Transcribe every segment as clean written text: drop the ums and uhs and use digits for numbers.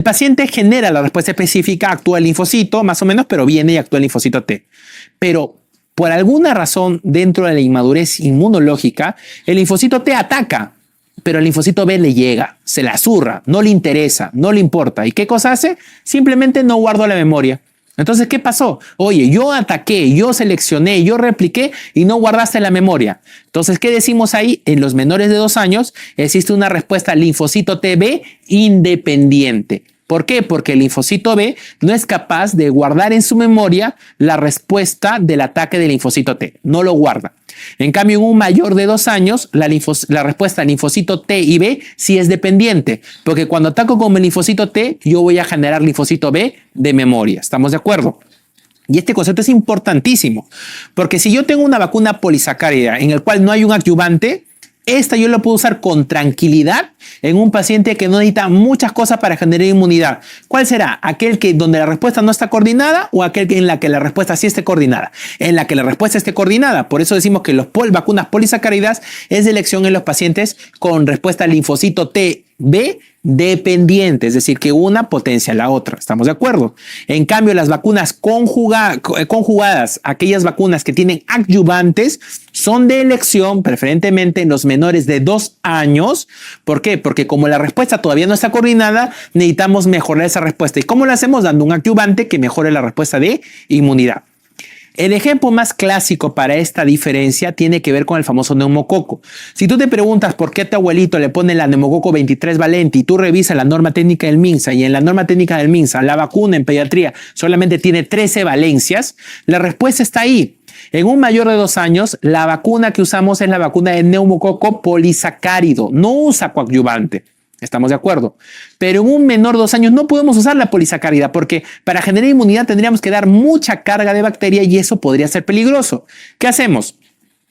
El paciente genera la respuesta específica, actúa el linfocito, más o menos, pero viene y actúa el linfocito T. Pero por alguna razón, dentro de la inmadurez inmunológica, el linfocito T ataca, pero el linfocito B le llega, se la zurra, no le interesa, no le importa. ¿Y qué cosa hace? Simplemente no guardo la memoria. Entonces, ¿qué pasó? Oye, yo ataqué, yo seleccioné, yo repliqué y no guardaste la memoria. Entonces, ¿qué decimos ahí? En los menores de 2 años existe una respuesta linfocito TB independiente. ¿Por qué? Porque el linfocito B no es capaz de guardar en su memoria la respuesta del ataque del linfocito T. No lo guarda. En cambio, en un mayor de 2 años, la respuesta linfocito T y B sí es dependiente. Porque cuando ataco con el linfocito T, yo voy a generar linfocito B de memoria. ¿Estamos de acuerdo? Y este concepto es importantísimo. Porque si yo tengo una vacuna polisacárida en el cual no hay un adyuvante, esta yo la puedo usar con tranquilidad en un paciente que no necesita muchas cosas para generar inmunidad. ¿Cuál será? ¿Aquel que donde la respuesta no está coordinada o aquel en la que la respuesta sí esté coordinada? En la que la respuesta esté coordinada. Por eso decimos que las vacunas polisacáridas es de elección en los pacientes con respuesta linfocito T B dependiente, es decir, que una potencia a la otra. ¿Estamos de acuerdo? En cambio, las vacunas conjugadas, aquellas vacunas que tienen adyuvantes, son de elección preferentemente en los menores de 2 años. ¿Por qué? Porque como la respuesta todavía no está coordinada, necesitamos mejorar esa respuesta. ¿Y cómo lo hacemos? Dando un adyuvante que mejore la respuesta de inmunidad. El ejemplo más clásico para esta diferencia tiene que ver con el famoso neumococo. Si tú te preguntas por qué a tu abuelito le pone la neumococo 23 valente y tú revisas la norma técnica del MINSA y en la norma técnica del MINSA la vacuna en pediatría solamente tiene 13 valencias, la respuesta está ahí. En un mayor de 2 años, la vacuna que usamos es la vacuna de neumococo polisacárido, no usa coadyuvante. ¿Estamos de acuerdo? Pero en un menor de 2 años no podemos usar la polisacárida porque para generar inmunidad tendríamos que dar mucha carga de bacteria y eso podría ser peligroso. ¿Qué hacemos?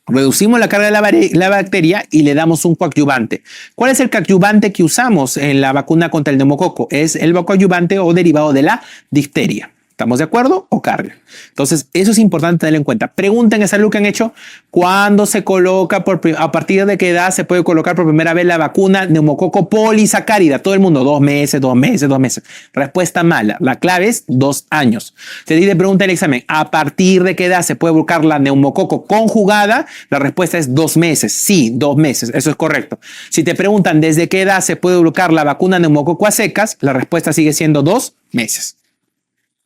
Reducimos la carga de la bacteria y le damos un coadyuvante. ¿Cuál es el coadyuvante que usamos en la vacuna contra el neumococo? Es el coadyuvante o derivado de la difteria. ¿Estamos de acuerdo? O carga. Entonces, eso es importante tenerlo en cuenta. Pregunten a salud que han hecho cuándo se coloca, a partir de qué edad se puede colocar por primera vez la vacuna neumococo polisacárida. Todo el mundo, 2 meses, 2 meses, 2 meses. Respuesta mala. La clave es 2 años. Se dice pregunta en el examen, ¿a partir de qué edad se puede colocar la neumococo conjugada? La respuesta es 2 meses. Sí, 2 meses. Eso es correcto. Si te preguntan desde qué edad se puede colocar la vacuna neumococo a secas, la respuesta sigue siendo 2 meses.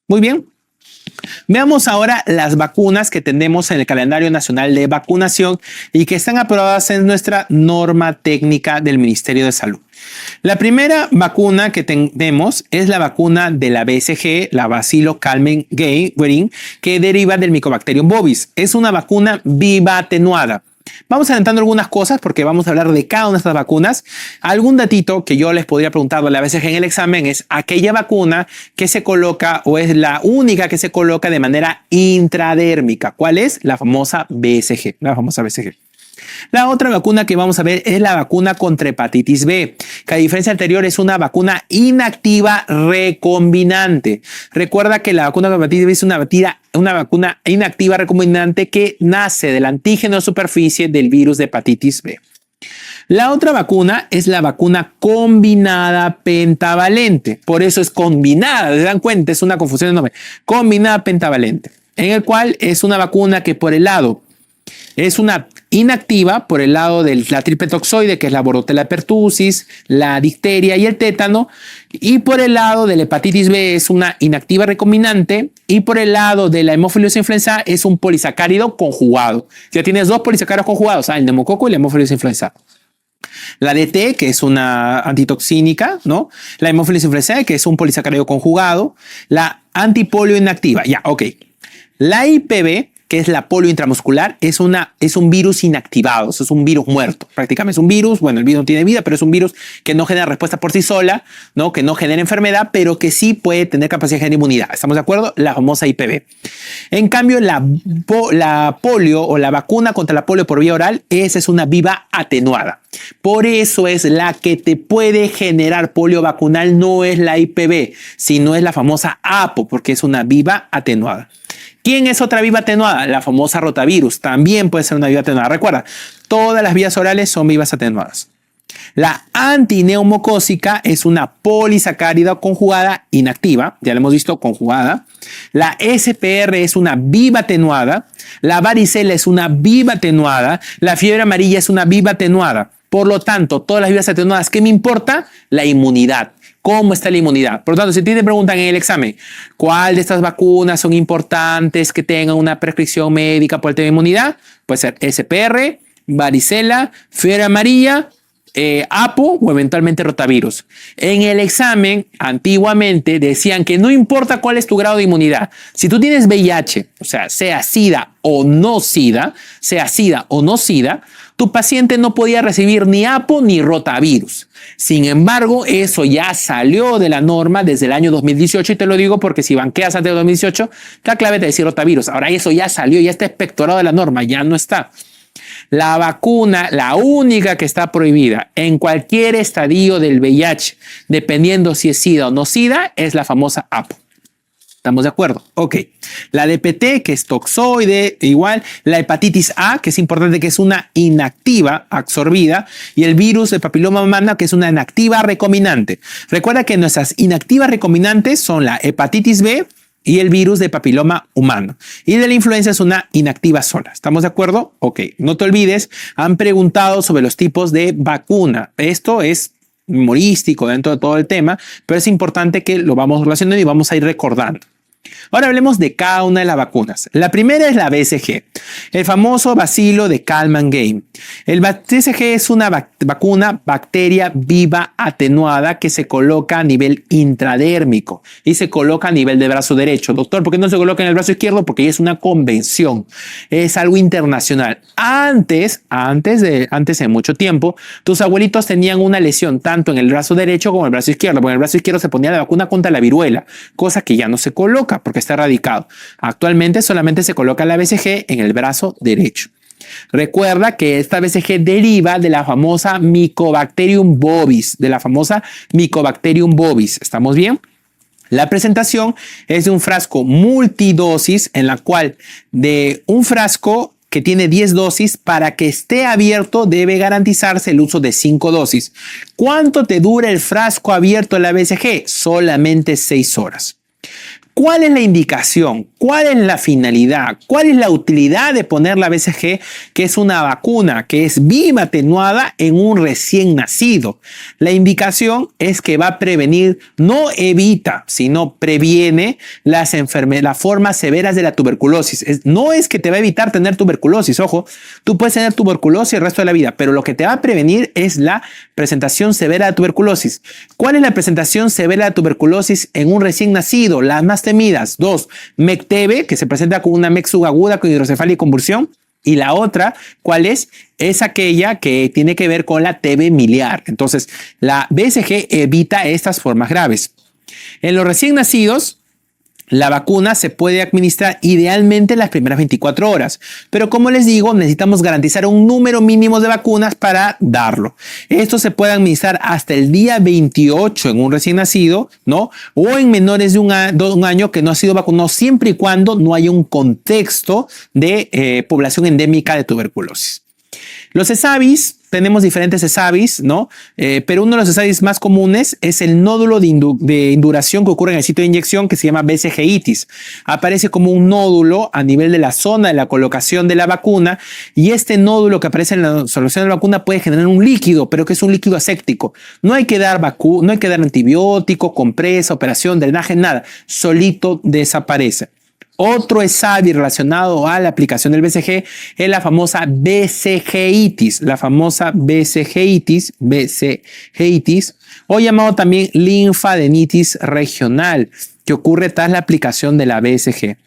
Muy bien. Veamos ahora las vacunas que tenemos en el calendario nacional de vacunación y que están aprobadas en nuestra norma técnica del Ministerio de Salud. La primera vacuna que tenemos es la vacuna de la BCG, la Bacillus Calmette-Guerin, que deriva del Mycobacterium bovis. Es una vacuna viva atenuada. Vamos adelantando algunas cosas porque vamos a hablar de cada una de estas vacunas. Algún datito que yo les podría preguntar a la BCG en el examen es aquella vacuna que se coloca o es la única que se coloca de manera intradérmica. ¿Cuál es? La famosa BCG. La otra vacuna que vamos a ver es la vacuna contra hepatitis B, que a diferencia anterior es una vacuna inactiva recombinante. Recuerda que la vacuna contra hepatitis B es una vacuna inactiva recombinante que nace del antígeno de superficie del virus de hepatitis B. La otra vacuna es la vacuna combinada pentavalente. Por eso es combinada, ¿se dan cuenta? Es una confusión de nombre. Combinada pentavalente, en el cual es una vacuna que por el lado es una inactiva por el lado de la triple toxoide, que es la Bordetella pertussis, la difteria y el tétano, y por el lado de la hepatitis B es una inactiva recombinante, y por el lado de la Haemophilus influenzae es un polisacárido conjugado. Ya tienes 2 polisacáridos conjugados, el neumococo y la Haemophilus influenzae. La DT, que es una antitoxínica, ¿no? La Haemophilus influenzae, que es un polisacárido conjugado. La antipolio inactiva, ya, ok. La IPV, que es la polio intramuscular, es un virus inactivado, es un virus muerto. Prácticamente es un virus, bueno, el virus no tiene vida, pero es un virus que no genera respuesta por sí sola, ¿no? Que no genera enfermedad, pero que sí puede tener capacidad de generar inmunidad. ¿Estamos de acuerdo? La famosa IPV. En cambio, la polio o la vacuna contra la polio por vía oral, esa es una viva atenuada. Por eso es la que te puede generar polio vacunal, no es la IPV, sino es la famosa APO, porque es una viva atenuada. ¿Quién es otra viva atenuada? La famosa rotavirus. También puede ser una viva atenuada. Recuerda, todas las vías orales son vivas atenuadas. La antineumocócica es una polisacárida conjugada inactiva, ya lo hemos visto conjugada. La SPR es una viva atenuada. La varicela es una viva atenuada. La fiebre amarilla es una viva atenuada. Por lo tanto, todas las vivas atenuadas, ¿qué me importa? La inmunidad. ¿Cómo está la inmunidad? Por lo tanto, si te preguntan en el examen, ¿cuál de estas vacunas son importantes que tengan una prescripción médica por el tema de inmunidad? Puede ser SPR, varicela, fiebre amarilla, APO o eventualmente rotavirus. En el examen, antiguamente decían que no importa cuál es tu grado de inmunidad. Si tú tienes VIH, o sea SIDA o no SIDA, tu paciente no podía recibir ni APO ni rotavirus. Sin embargo, eso ya salió de la norma desde el año 2018 y te lo digo porque si banqueas antes de 2018, la clave te decir rotavirus. Ahora eso ya salió, ya está expectorado de la norma, ya no está. La vacuna, la única que está prohibida en cualquier estadio del VIH, dependiendo si es SIDA o no SIDA, es la famosa APO. ¿Estamos de acuerdo? Ok. La DPT, que es toxoide, igual. La hepatitis A, que es importante, que es una inactiva absorbida. Y el virus de papiloma humano, que es una inactiva recombinante. Recuerda que nuestras inactivas recombinantes son la hepatitis B y el virus de papiloma humano. Y de la influenza es una inactiva sola. ¿Estamos de acuerdo? Ok. No te olvides, han preguntado sobre los tipos de vacuna. Esto es humorístico dentro de todo el tema, pero es importante que lo vamos relacionando y vamos a ir recordando. Ahora hablemos de cada una de las vacunas. La primera es la BCG, el famoso bacilo de Kalman-Game. El BCG es una vacuna bacteria viva atenuada que se coloca a nivel intradérmico y se coloca a nivel del brazo derecho. Doctor, ¿por qué no se coloca en el brazo izquierdo? Porque es una convención, es algo internacional. Antes de mucho tiempo, tus abuelitos tenían una lesión tanto en el brazo derecho como en el brazo izquierdo, porque en el brazo izquierdo se ponía la vacuna contra la viruela, cosa que ya no se coloca porque está erradicado. Actualmente solamente se coloca la BCG en el brazo derecho. Recuerda que esta BCG deriva de la famosa Mycobacterium bovis, ¿Estamos bien? La presentación es de un frasco multidosis en la cual de un frasco que tiene 10 dosis, para que esté abierto debe garantizarse el uso de 5 dosis. ¿Cuánto te dura el frasco abierto de la BCG? Solamente 6 horas. ¿Cuál es la indicación? ¿Cuál es la finalidad? ¿Cuál es la utilidad de poner la BCG, que es una vacuna que es viva atenuada en un recién nacido? La indicación es que va a prevenir, no evita, sino previene las formas severas de la tuberculosis. No es que te va a evitar tener tuberculosis, ojo, tú puedes tener tuberculosis el resto de la vida, pero lo que te va a prevenir es la presentación severa de tuberculosis. ¿Cuál es la presentación severa de tuberculosis en un recién nacido? Las más temidas. 2, MECTEBE, que se presenta con una MEC subaguda con hidrocefalia y convulsión. Y la otra, ¿cuál es? Es aquella que tiene que ver con la TB miliar. Entonces, la BCG evita estas formas graves. En los recién nacidos, la vacuna se puede administrar idealmente en las primeras 24 horas, pero como les digo, necesitamos garantizar un número mínimo de vacunas para darlo. Esto se puede administrar hasta el día 28 en un recién nacido, ¿no? O en menores de un año que no ha sido vacunado, siempre y cuando no haya un contexto de población endémica de tuberculosis. Los ESAVIS, tenemos diferentes ESAVIS, ¿no? Pero uno de los ESAVIS más comunes es el nódulo de induración que ocurre en el sitio de inyección, que se llama BCG-itis. Aparece como un nódulo a nivel de la zona de la colocación de la vacuna, y este nódulo que aparece en la solución de la vacuna puede generar un líquido, pero que es un líquido aséptico. No hay que dar no hay que dar antibiótico, compresa, operación, drenaje, nada. Solito desaparece. Otro ESAVI relacionado a la aplicación del BCG es la famosa BCG-itis, o llamado también linfadenitis regional, que ocurre tras la aplicación de la BCG.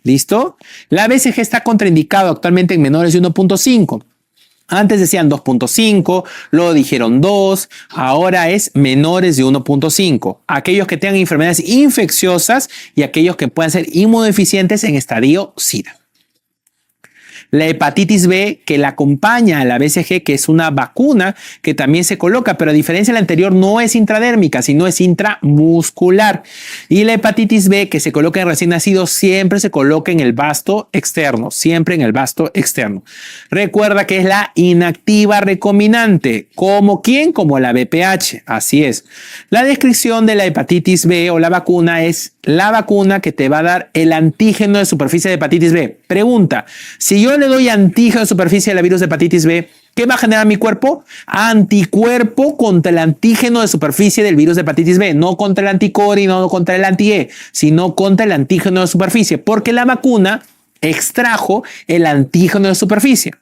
¿Listo? La BCG está contraindicado actualmente en menores de 1.5. Antes decían 2.5, luego dijeron 2, ahora es menores de 1.5. Aquellos que tengan enfermedades infecciosas y aquellos que puedan ser inmunodeficientes en estadio SIDA. La hepatitis B que la acompaña a la BCG, que es una vacuna que también se coloca, pero a diferencia de la anterior no es intradérmica, sino es intramuscular. Y la hepatitis B que se coloca en recién nacidos siempre se coloca en el vasto externo, siempre en el vasto externo. Recuerda que es la inactiva recombinante. ¿Como quién? Como la VPH. Así es. La descripción de la hepatitis B o la vacuna es la vacuna que te va a dar el antígeno de superficie de hepatitis B. Pregunta, si yo le doy antígeno de superficie del virus de hepatitis B, ¿qué va a generar mi cuerpo? Anticuerpo contra el antígeno de superficie del virus de hepatitis B. No contra el anticore y no contra el anti-E, sino contra el antígeno de superficie, porque la vacuna extrajo el antígeno de superficie.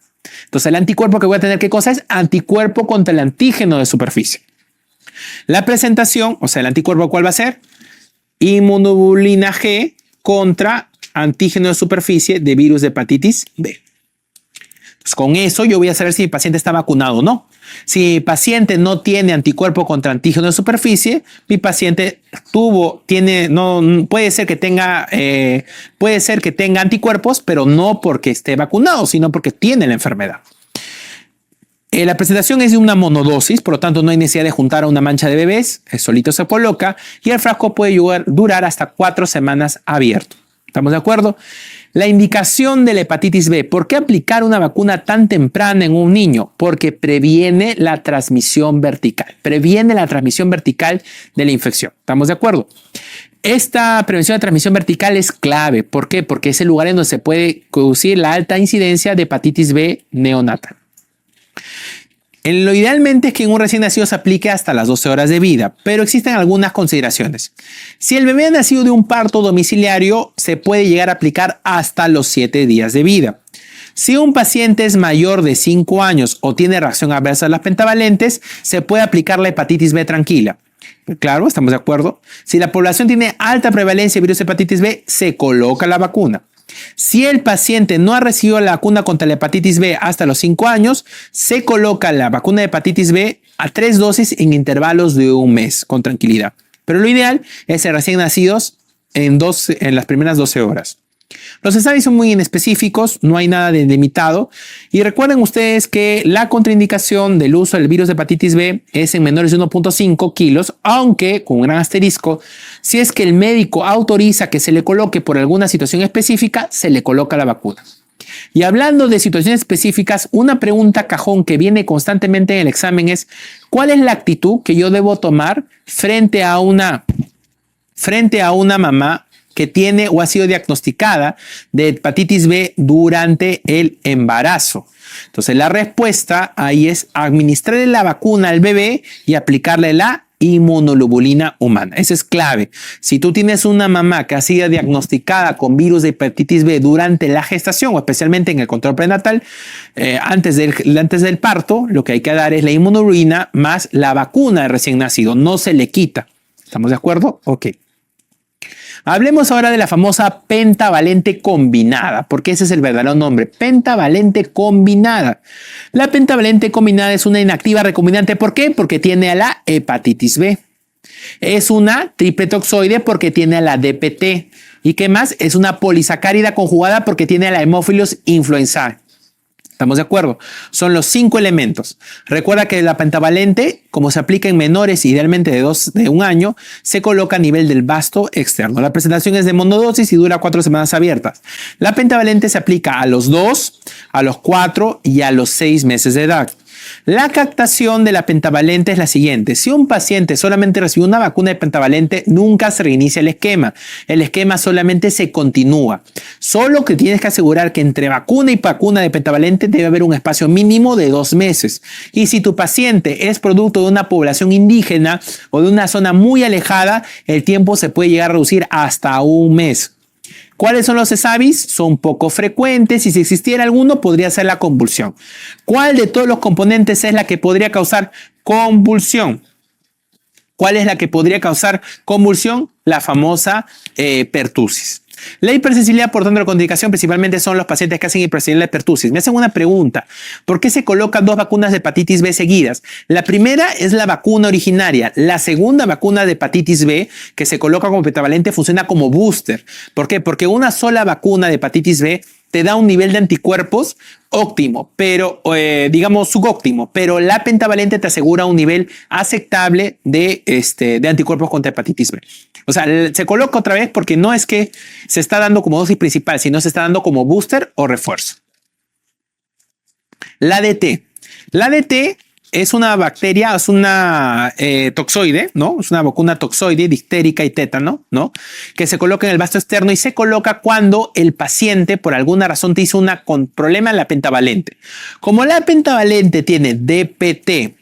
Entonces el anticuerpo que voy a tener, ¿qué cosa es? Anticuerpo contra el antígeno de superficie. La presentación, o sea, el anticuerpo, ¿cuál va a ser? Inmunoglobulina G contra antígeno de superficie de virus de hepatitis B. Entonces, con eso yo voy a saber si mi paciente está vacunado o no. Si mi paciente no tiene anticuerpo contra antígeno de superficie, mi paciente puede ser que tenga anticuerpos, pero no porque esté vacunado, sino porque tiene la enfermedad. La presentación es de una monodosis, por lo tanto no hay necesidad de juntar a una mancha de bebés, solito se coloca y el frasco puede durar hasta 4 semanas abierto. ¿Estamos de acuerdo? La indicación de la hepatitis B. ¿Por qué aplicar una vacuna tan temprana en un niño? Porque previene la transmisión vertical. Previene la transmisión vertical de la infección. ¿Estamos de acuerdo? Esta prevención de transmisión vertical es clave. ¿Por qué? Porque es el lugar en donde se puede producir la alta incidencia de hepatitis B neonatal. Lo idealmente es que en un recién nacido se aplique hasta las 12 horas de vida, pero existen algunas consideraciones. Si el bebé ha nacido de un parto domiciliario, se puede llegar a aplicar hasta los 7 días de vida. Si un paciente es mayor de 5 años o tiene reacción adversa a las pentavalentes, se puede aplicar la hepatitis B tranquila. Claro, estamos de acuerdo. Si la población tiene alta prevalencia de virus de hepatitis B, se coloca la vacuna. Si el paciente no ha recibido la vacuna contra la hepatitis B hasta los 5 años, se coloca la vacuna de hepatitis B a 3 dosis en intervalos de un mes con tranquilidad. Pero lo ideal es en recién nacidos en las primeras 12 horas. Los ensayos son muy inespecíficos, no hay nada de limitado. Y recuerden ustedes que la contraindicación del uso del virus de hepatitis B es en menores de 1.5 kilos, aunque con un gran asterisco, si es que el médico autoriza que se le coloque por alguna situación específica, se le coloca la vacuna. Y hablando de situaciones específicas, una pregunta cajón que viene constantemente en el examen es: ¿cuál es la actitud que yo debo tomar frente a una mamá que tiene o ha sido diagnosticada de hepatitis B durante el embarazo? Entonces la respuesta ahí es administrarle la vacuna al bebé y aplicarle la inmunoglobulina humana. Eso es clave. Si tú tienes una mamá que ha sido diagnosticada con virus de hepatitis B durante la gestación o especialmente en el control prenatal, antes del parto, lo que hay que dar es la inmunoglobulina más la vacuna de recién nacido. No se le quita. ¿Estamos de acuerdo? Ok. Hablemos ahora de la famosa pentavalente combinada, porque ese es el verdadero nombre, pentavalente combinada. La pentavalente combinada es una inactiva recombinante. ¿Por qué? Porque tiene a la hepatitis B. Es una triple toxoide porque tiene a la DPT. ¿Y qué más? Es una polisacárida conjugada porque tiene a la Haemophilus influenzae. ¿Estamos de acuerdo? Son los 5 elementos. Recuerda que la pentavalente, como se aplica en menores, idealmente de 1 año, se coloca a nivel del vasto externo. La presentación es de monodosis y dura 4 semanas abiertas. La pentavalente se aplica a los 2, a los 4 y a los 6 meses de edad. La captación de la pentavalente es la siguiente. Si un paciente solamente recibe una vacuna de pentavalente, nunca se reinicia el esquema. El esquema solamente se continúa. Solo que tienes que asegurar que entre vacuna y vacuna de pentavalente debe haber un espacio mínimo de 2 meses. Y si tu paciente es producto de una población indígena o de una zona muy alejada, el tiempo se puede llegar a reducir hasta 1 mes. ¿Cuáles son los ESAVIs? Son poco frecuentes y si existiera alguno podría ser la convulsión. ¿Cuál de todos los componentes es la que podría causar convulsión? ¿Cuál es la que podría causar convulsión? La famosa pertusis. La hipersensibilidad, por tanto, la contraindicación principalmente son los pacientes que hacen hipersensibilidad de pertusis. Me hacen una pregunta: ¿por qué se colocan 2 vacunas de hepatitis B seguidas? La primera es la vacuna originaria. La segunda vacuna de hepatitis B, que se coloca como pentavalente, funciona como booster. ¿Por qué? Porque una sola vacuna de hepatitis B te da un nivel de anticuerpos óptimo, pero digamos subóptimo, pero la pentavalente te asegura un nivel aceptable de anticuerpos contra hepatitis B. O sea, se coloca otra vez porque no es que se está dando como dosis principal, sino se está dando como booster o refuerzo. La DT. La DT es una bacteria, es una toxoide, ¿no? Es una vacuna toxoide, difterica y tétano, ¿no? Que se coloca en el vasto externo y se coloca cuando el paciente, por alguna razón, te hizo un problema en la pentavalente. Como la pentavalente tiene DPT,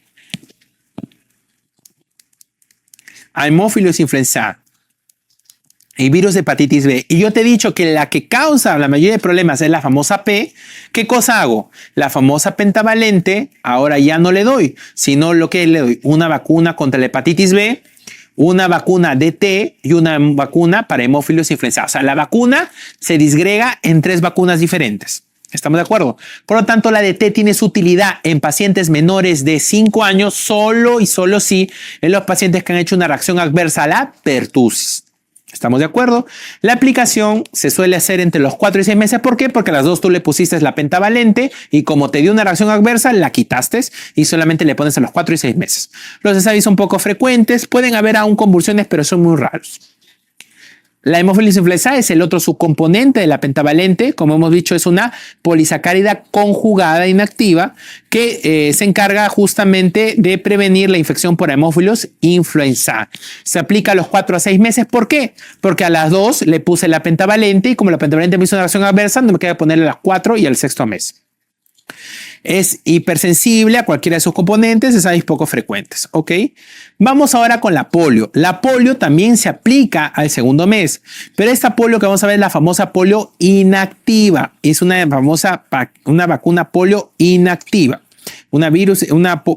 Haemophilus influenzae y virus de hepatitis B, y yo te he dicho que la que causa la mayoría de problemas es la famosa P, ¿qué cosa hago? La famosa pentavalente, ahora ya no le doy, sino lo que le doy, una vacuna contra la hepatitis B, una vacuna DT y una vacuna para hemófilos influenzados. O sea, la vacuna se disgrega en 3 vacunas diferentes. ¿Estamos de acuerdo? Por lo tanto, la DT tiene su utilidad en pacientes menores de 5 años solo y solo si en los pacientes que han hecho una reacción adversa a la pertusis. ¿Estamos de acuerdo? La aplicación se suele hacer entre los 4 y 6 meses. ¿Por qué? Porque a las 2 tú le pusiste la pentavalente y como te dio una reacción adversa, la quitaste y solamente le pones a los 4 y 6 meses. Los ensayos son poco frecuentes, pueden haber aún convulsiones, pero son muy raros. La Haemophilus influenzae es el otro subcomponente de la pentavalente. Como hemos dicho, es una polisacárida conjugada inactiva que se encarga justamente de prevenir la infección por Haemophilus influenzae. Se aplica a los 4 a 6 meses. ¿Por qué? Porque a las 2 le puse la pentavalente y como la pentavalente me hizo una reacción adversa, no me queda ponerle a las 4 y al 6º mes. Es hipersensible a cualquiera de sus componentes, ensayos poco frecuentes, ¿ok? Vamos ahora con la polio. La polio también se aplica al 2º mes, pero esta polio que vamos a ver es la famosa polio inactiva. Es una vacuna polio inactiva. Una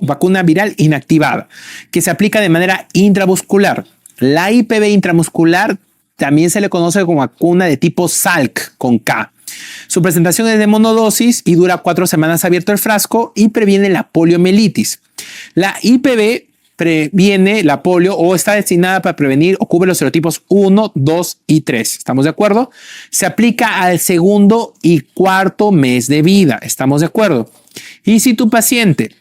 vacuna viral inactivada que se aplica de manera intramuscular. La IPV intramuscular también se le conoce como vacuna de tipo Salk con K. Su presentación es de monodosis y dura 4 semanas abierto el frasco y previene la poliomielitis. La IPV previene la polio o está destinada para prevenir o cubre los serotipos 1, 2 y 3. ¿Estamos de acuerdo? Se aplica al 2º y 4º mes de vida. ¿Estamos de acuerdo? Y si tu paciente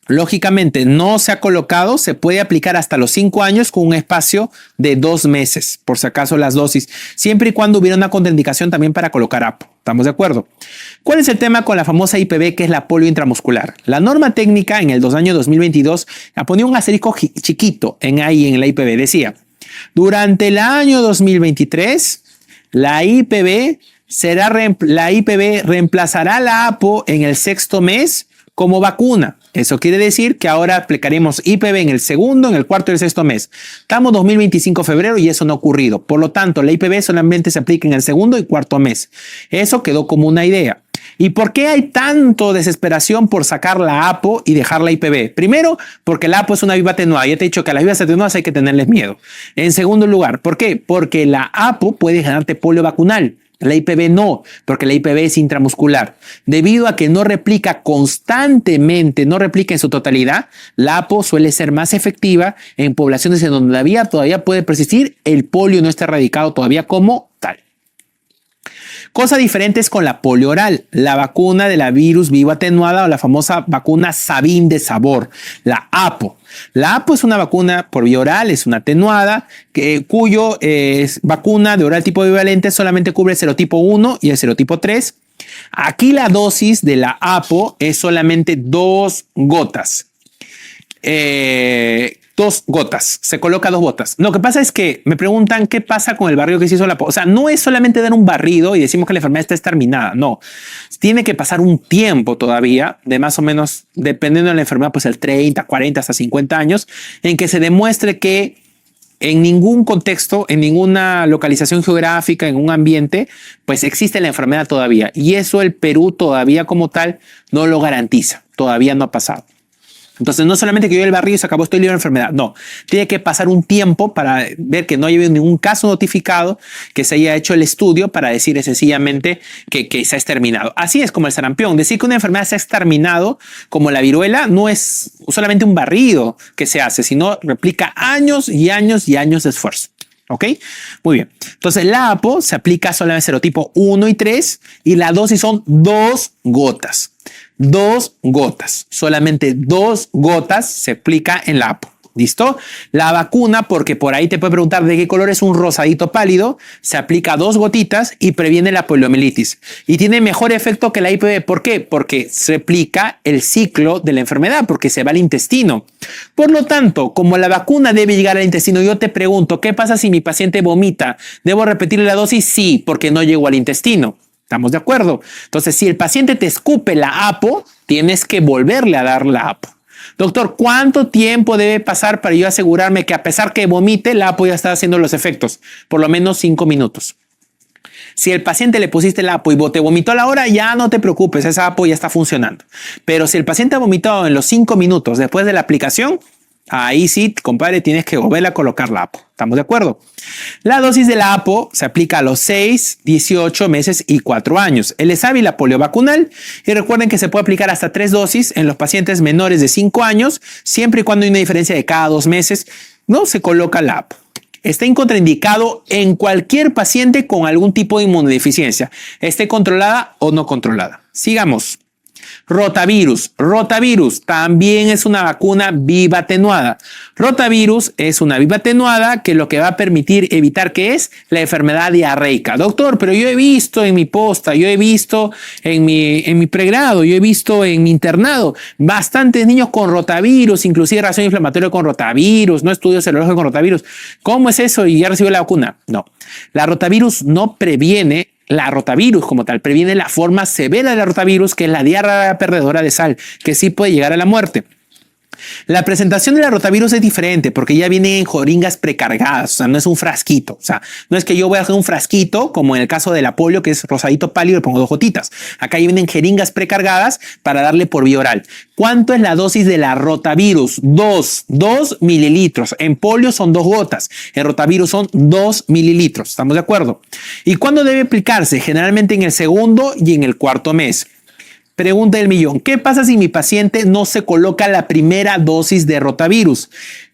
lógicamente no se ha colocado, se puede aplicar hasta los 5 años con un espacio de 2 meses, por si acaso las dosis, siempre y cuando hubiera una contraindicación también para colocar APO. ¿Estamos de acuerdo? ¿Cuál es el tema con la famosa IPV que es la polio intramuscular? La norma técnica en el año 2022 ponía un asterisco chiquito en la IPV. Decía, durante el año 2023, la IPV reemplazará la APO en el 6º mes como vacuna. Eso quiere decir que ahora aplicaremos IPV en el 2º, en el 4º y el 6º mes. Estamos 2025 febrero y eso no ha ocurrido. Por lo tanto, la IPV solamente se aplica en el 2º y 4º mes. Eso quedó como una idea. ¿Y por qué hay tanto desesperación por sacar la APO y dejar la IPV? Primero, porque la APO es una viva atenuada. Ya te he dicho que a las vivas atenuadas hay que tenerles miedo. En segundo lugar, ¿por qué? Porque la APO puede generarte polio vacunal. La IPV no, porque la IPV es intramuscular. Debido a que no replica constantemente, no replica en su totalidad, la APO suele ser más efectiva en poblaciones en donde la vía todavía puede persistir, el polio no está erradicado todavía como tal. Cosa diferente es con la polio oral, la vacuna de la virus vivo atenuada o la famosa vacuna Sabin de sabor, la APO. La APO es una vacuna por vía oral, es una atenuada, cuyo vacuna de oral tipo bivalente solamente cubre el serotipo 1 y el serotipo 3. Aquí la dosis de la APO es solamente 2 gotas. 2 gotas, se coloca 2 gotas. Lo que pasa es que me preguntan qué pasa con el barrido que se hizo la APO. O sea, no es solamente dar un barrido y decimos que la enfermedad está exterminada, no. Tiene que pasar un tiempo todavía, de más o menos, dependiendo de la enfermedad, pues el 30, 40, hasta 50 años, en que se demuestre que en ningún contexto, en ninguna localización geográfica, en un ambiente, pues existe la enfermedad todavía. Y eso el Perú todavía como tal no lo garantiza, todavía no ha pasado. Entonces, no solamente que yo el barrido y se acabó, estoy libre de enfermedad. No, tiene que pasar un tiempo para ver que no haya habido ningún caso notificado, que se haya hecho el estudio para decir sencillamente que se ha exterminado. Así es como el sarampión. Decir que una enfermedad se ha exterminado, como la viruela, no es solamente un barrido que se hace, sino replica años y años y años de esfuerzo. ¿Ok? Muy bien. Entonces, la APO se aplica solamente al serotipo 1 y 3 y la dosis son 2 gotas. 2 gotas. Solamente 2 gotas se aplica en la APO. ¿Listo? La vacuna, porque por ahí te puede preguntar de qué color es un rosadito pálido, se aplica 2 gotitas y previene la poliomielitis. Y tiene mejor efecto que la IPV. ¿Por qué? Porque se replica el ciclo de la enfermedad, porque se va al intestino. Por lo tanto, como la vacuna debe llegar al intestino, yo te pregunto, ¿qué pasa si mi paciente vomita? ¿Debo repetirle la dosis? Sí, porque no llegó al intestino. ¿Estamos de acuerdo? Entonces, si el paciente te escupe la APO, tienes que volverle a dar la APO. Doctor, ¿cuánto tiempo debe pasar para yo asegurarme que a pesar que vomite, la APO ya está haciendo los efectos? Por lo menos 5 minutos. Si el paciente le pusiste la APO y te vomitó a la hora, ya no te preocupes, esa APO ya está funcionando. Pero si el paciente ha vomitado en los 5 minutos después de la aplicación, ahí sí, compadre, tienes que volver a colocar la APO. ¿Estamos de acuerdo? La dosis de la APO se aplica a los 6, 18 meses y 4 años. El ESAVI y la polio vacunal. Y recuerden que se puede aplicar hasta 3 dosis en los pacientes menores de 5 años, siempre y cuando hay una diferencia de cada 2 meses, no se coloca la APO. Está contraindicado en cualquier paciente con algún tipo de inmunodeficiencia, esté controlada o no controlada. Sigamos. Rotavirus. Rotavirus también es una vacuna viva atenuada. Rotavirus es una viva atenuada que lo que va a permitir evitar que es la enfermedad diarreica. Doctor, pero yo he visto en mi posta, yo he visto en mi pregrado, yo he visto en mi internado bastantes niños con rotavirus, inclusive reacción inflamatoria con rotavirus, no estudios serológicos con rotavirus. ¿Cómo es eso? ¿Y ya recibió la vacuna? No. La rotavirus no previene la rotavirus como tal, previene la forma severa de la rotavirus, que es la diarrea perdedora de sal, que sí puede llegar a la muerte. La presentación de la rotavirus es diferente porque ya viene en jeringas precargadas, o sea, no es un frasquito, o sea, no es que yo voy a hacer un frasquito como en el caso de la polio, que es rosadito pálido y le pongo 2 gotitas. Acá ya vienen jeringas precargadas para darle por vía oral. ¿Cuánto es la dosis de la rotavirus? 2 mililitros. En polio son 2 gotas, en rotavirus son 2 mililitros. ¿Estamos de acuerdo? ¿Y cuándo debe aplicarse? Generalmente en el segundo y en el cuarto mes. Pregunta del millón. ¿Qué pasa si mi paciente no se coloca la primera dosis de rotavirus?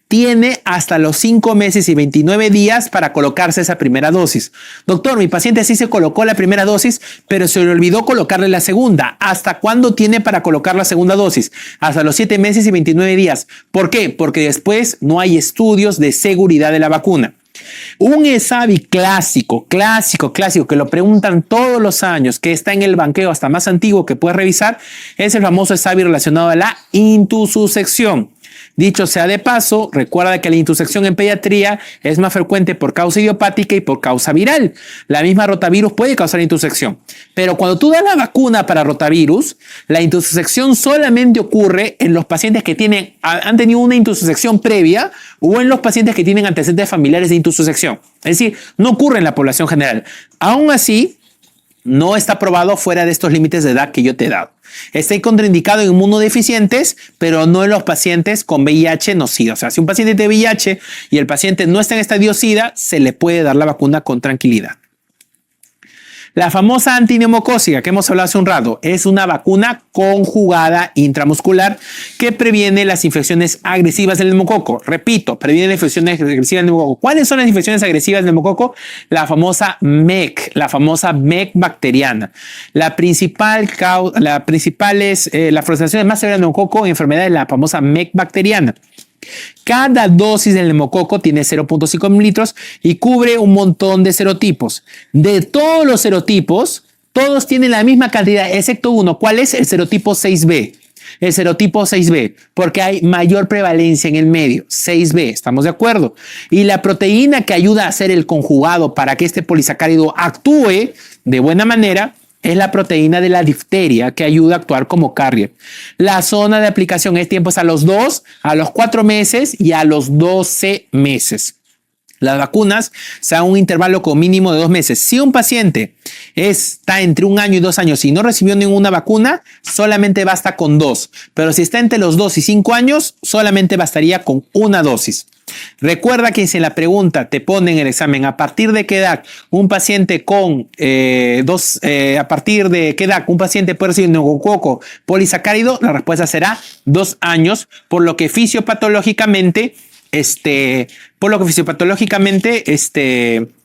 Tiene hasta los 5 meses y 29 días para colocarse esa primera dosis. Doctor, mi paciente sí se colocó la primera dosis, pero se le olvidó colocarle la segunda. ¿Hasta cuándo tiene para colocar la segunda dosis? Hasta los 7 meses y 29 días. ¿Por qué? Porque después no hay estudios de seguridad de la vacuna. Un ESAVI clásico, que lo preguntan todos los años, que está en el banqueo hasta más antiguo que puedes revisar, es el famoso ESAVI relacionado a la intussusección. Dicho sea de paso, recuerda que la intusección en pediatría es más frecuente por causa idiopática y por causa viral. La misma rotavirus puede causar intusección. Pero cuando tú das la vacuna para rotavirus, la intusección solamente ocurre en los pacientes que han tenido una intusección previa o en los pacientes que tienen antecedentes familiares de intusección. Es decir, no ocurre en la población general. Aún así, no está probado fuera de estos límites de edad que yo te he dado. Está contraindicado en inmunodeficientes, pero no en los pacientes con VIH no SIDA. O sea, si un paciente tiene VIH y el paciente no está en estadio SIDA, se le puede dar la vacuna con tranquilidad. La famosa antineumocócica que hemos hablado hace un rato es una vacuna conjugada intramuscular que previene las infecciones agresivas del neumococo. Repito, previene las infecciones agresivas del neumococo. ¿Cuáles son las infecciones agresivas del neumococo? La famosa MEC bacteriana. La principal es las frustraciones más severas del neumococo y enfermedades de la famosa MEC bacteriana. Cada dosis del neumococo tiene 0.5 mililitros y cubre un montón de serotipos. De todos los serotipos, todos tienen la misma cantidad, excepto uno. ¿Cuál es? El serotipo 6B. El serotipo 6B, porque hay mayor prevalencia en el medio. 6B, ¿estamos de acuerdo? Y la proteína que ayuda a hacer el conjugado para que este polisacárido actúe de buena manera es la proteína de la difteria que ayuda a actuar como carrier. La zona de aplicación es tiempos a los 2, a los 4 meses y a los 12 meses. Las vacunas se dan un intervalo con mínimo de 2 meses. Si un paciente está entre 1 año y 2 años y no recibió ninguna vacuna, solamente basta con 2. Pero si está entre los 2 y 5 años, solamente bastaría con 1 dosis. Recuerda que si en la pregunta te ponen en el examen a partir de qué edad un paciente con a partir de qué edad un paciente puede recibir neumococo polisacárido, la respuesta será 2 años, por lo que fisiopatológicamente por lo que fisiopatológicamente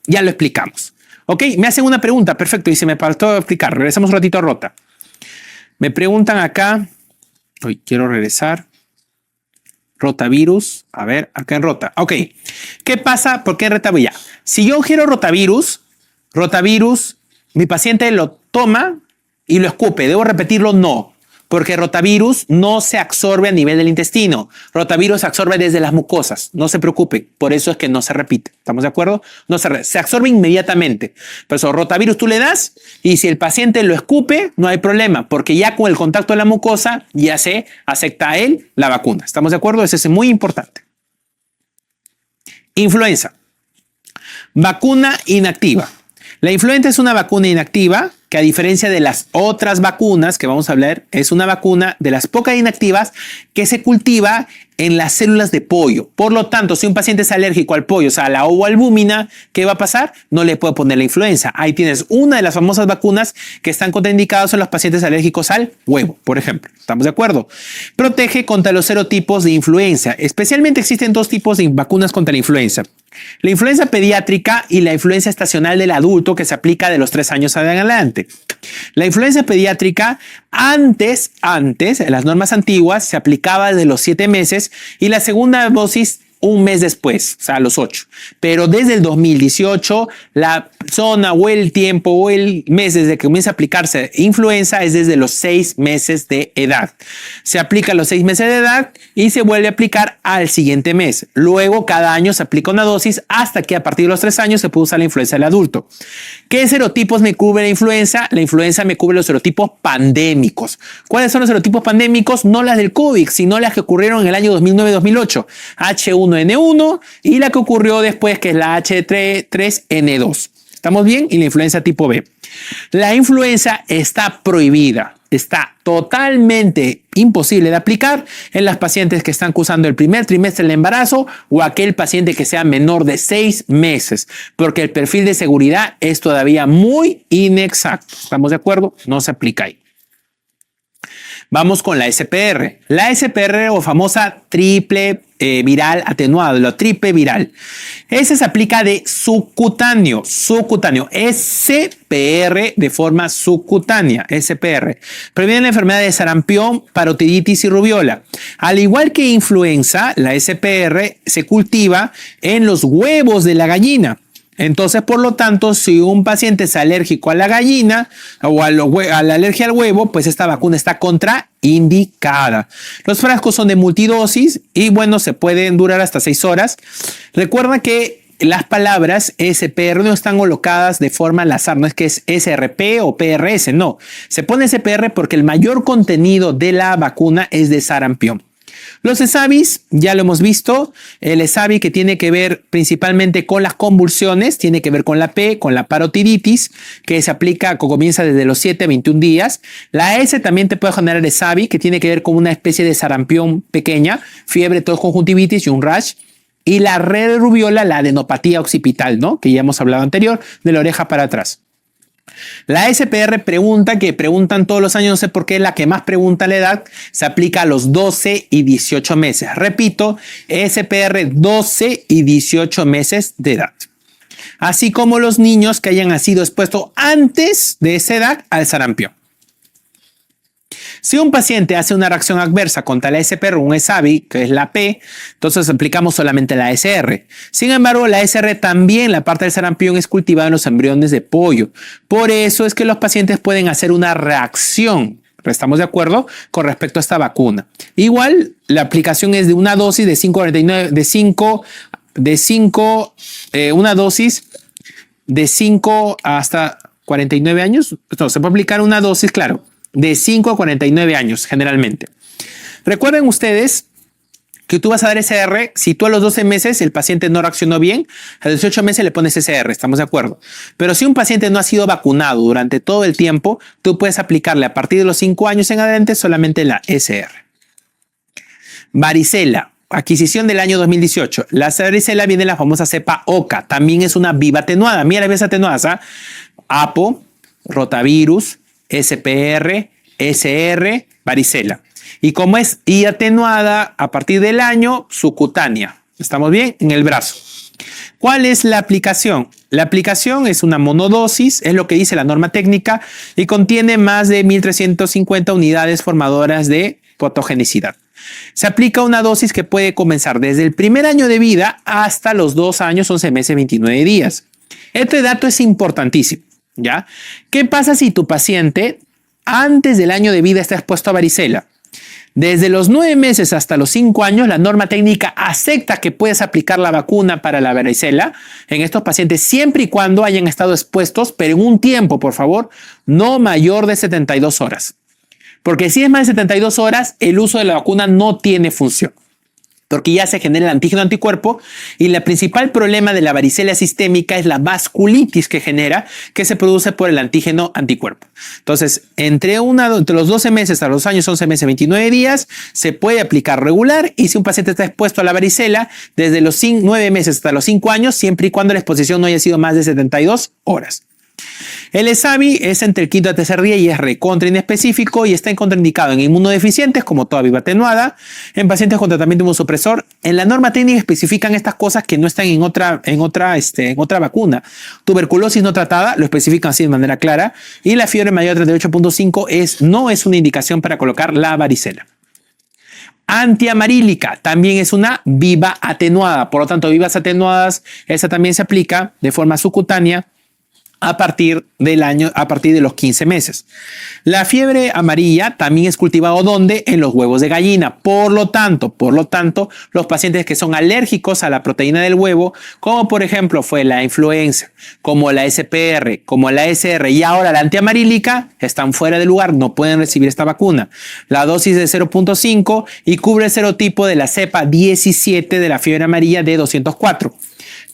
ya lo explicamos. Ok, me hacen una pregunta, perfecto, y se me faltó explicar. Regresamos un ratito a Rota. Me preguntan acá, hoy quiero regresar. Rotavirus, a ver, acá en Rota. Ok, ¿qué pasa? ¿Por qué rotavirus? Ya. Si yo quiero rotavirus, mi paciente lo toma y lo escupe. ¿Debo repetirlo? No, porque rotavirus no se absorbe a nivel del intestino. Rotavirus se absorbe desde las mucosas. No se preocupe, por eso es que no se repite. ¿Estamos de acuerdo? No se absorbe inmediatamente. Por eso, rotavirus tú le das y si el paciente lo escupe, no hay problema, porque ya con el contacto de la mucosa ya se acepta él la vacuna. ¿Estamos de acuerdo? Eso es muy importante. Influenza. Vacuna inactiva. La influenza es una vacuna inactiva que, a diferencia de las otras vacunas que vamos a hablar, es una vacuna de las pocas inactivas que se cultiva en las células de pollo. Por lo tanto, si un paciente es alérgico al pollo, o sea, a la ovoalbúmina, ¿qué va a pasar? No le puede poner la influenza. Ahí tienes una de las famosas vacunas que están contraindicadas en los pacientes alérgicos al huevo, por ejemplo. ¿Estamos de acuerdo? Protege contra los serotipos de influenza. Especialmente existen dos tipos de vacunas contra la influenza. La influenza pediátrica y la influenza estacional del adulto, que se aplica de los 3 años en adelante. La influenza pediátrica antes, en las normas antiguas, se aplicaba desde los 7 meses y la segunda dosis un mes después, o sea, a los 8. Pero desde el 2018, la zona o el tiempo o el mes desde que comienza a aplicarse influenza es desde los 6 meses de edad. Se aplica a los 6 meses de edad y se vuelve a aplicar al siguiente mes. Luego, cada año se aplica una dosis hasta que a partir de los 3 años se puede usar la influenza del adulto. ¿Qué serotipos me cubre la influenza? La influenza me cubre los serotipos pandémicos. ¿Cuáles son los serotipos pandémicos? No las del COVID, sino las que ocurrieron en el año 2009-2008. H1N1 y la que ocurrió después, que es la H3N2. ¿Estamos bien? Y la influenza tipo B. La influenza está prohibida. Está totalmente imposible de aplicar en las pacientes que están cursando el primer trimestre del embarazo o aquel paciente que sea menor de 6 meses, porque el perfil de seguridad es todavía muy inexacto. ¿Estamos de acuerdo? No se aplica ahí. Vamos con la SPR. La SPR o famosa triple viral atenuado, la triple viral. Ese se aplica de subcutáneo. SPR de forma subcutánea, SPR. Previene la enfermedad de sarampión, parotiditis y rubiola. Al igual que influenza, la SPR se cultiva en los huevos de la gallina. Entonces, por lo tanto, si un paciente es alérgico a la gallina o a la alergia al huevo, pues esta vacuna está contraindicada. Los frascos son de multidosis y bueno, se pueden durar hasta 6 horas. Recuerda que las palabras SPR no están colocadas de forma al azar, no es que es SRP o PRS, no. Se pone SPR porque el mayor contenido de la vacuna es de sarampión. Los ESAVIs, ya lo hemos visto, el ESAVI que tiene que ver principalmente con las convulsiones, tiene que ver con la P, con la parotiditis, que se aplica, comienza desde los 7 a 21 días. La S también te puede generar ESAVI, que tiene que ver con una especie de sarampión pequeña, fiebre, tos, conjuntivitis y un rash. Y la red rubiola, la adenopatía occipital, ¿no? Que ya hemos hablado anterior, de la oreja para atrás. La SPR preguntan todos los años, no sé por qué, la que más pregunta la edad, se aplica a los 12 y 18 meses. Repito, SPR 12 y 18 meses de edad. Así como los niños que hayan sido expuestos antes de esa edad al sarampión. Si un paciente hace una reacción adversa contra la SPR, un ESAVI, que es la P, entonces aplicamos solamente la SR. Sin embargo, la SR también, la parte del sarampión, es cultivada en los embriones de pollo. Por eso es que los pacientes pueden hacer una reacción. ¿Estamos de acuerdo? Con respecto a esta vacuna. Igual, la aplicación es de una dosis de 5 una dosis de 5 hasta 49 años. No, se puede aplicar una dosis, claro, de 5 a 49 años generalmente. Recuerden ustedes que tú vas a dar SR, si tú a los 12 meses el paciente no reaccionó bien, a los 18 meses le pones SR, ¿estamos de acuerdo? Pero si un paciente no ha sido vacunado durante todo el tiempo, tú puedes aplicarle a partir de los 5 años en adelante solamente la SR. Varicela, adquisición del año 2018. La varicela viene de la famosa cepa OCA, también es una viva atenuada. Mira las vías atenuadas, ¿ah? APO, rotavirus, SPR, SR, varicela. Y como es atenuada a partir del año, subcutánea. ¿Estamos bien? En el brazo. ¿Cuál es la aplicación? La aplicación es una monodosis, es lo que dice la norma técnica, y contiene más de 1350 unidades formadoras de patogenicidad. Se aplica una dosis que puede comenzar desde el primer año de vida hasta los 2 años, 11 meses, 29 días. Este dato es importantísimo, ¿ya? ¿Qué pasa si tu paciente antes del año de vida está expuesto a varicela? Desde los 9 meses hasta los 5 años, la norma técnica acepta que puedes aplicar la vacuna para la varicela en estos pacientes siempre y cuando hayan estado expuestos, pero en un tiempo, por favor, no mayor de 72 horas. Porque si es más de 72 horas, el uso de la vacuna no tiene función, porque ya se genera el antígeno anticuerpo y el principal problema de la varicela sistémica es la vasculitis que genera, que se produce por el antígeno anticuerpo. Entonces, entre los 12 meses a los años 11 meses, 29 días, se puede aplicar regular, y si un paciente está expuesto a la varicela, desde los 9 meses hasta los 5 años, siempre y cuando la exposición no haya sido más de 72 horas. El ESAVI es entre el quinto y tercer día y es recontra inespecífico y está contraindicado en inmunodeficientes como toda viva atenuada, en pacientes con tratamiento inmunosupresor. En la norma técnica especifican estas cosas que no están en otra vacuna. Tuberculosis no tratada lo especifican así de manera clara, y la fiebre mayor de 38.5 no es una indicación para colocar la varicela. Antiamarílica también es una viva atenuada, por lo tanto vivas atenuadas, esa también se aplica de forma subcutánea a partir de los 15 meses. La fiebre amarilla también es cultivado ¿dónde? En los huevos de gallina. Por lo tanto, los pacientes que son alérgicos a la proteína del huevo, como por ejemplo fue la influenza, como la SPR, como la SR y ahora la antiamarílica, están fuera de lugar, no pueden recibir esta vacuna. La dosis de 0.5 y cubre el serotipo de la cepa 17 de la fiebre amarilla de 204.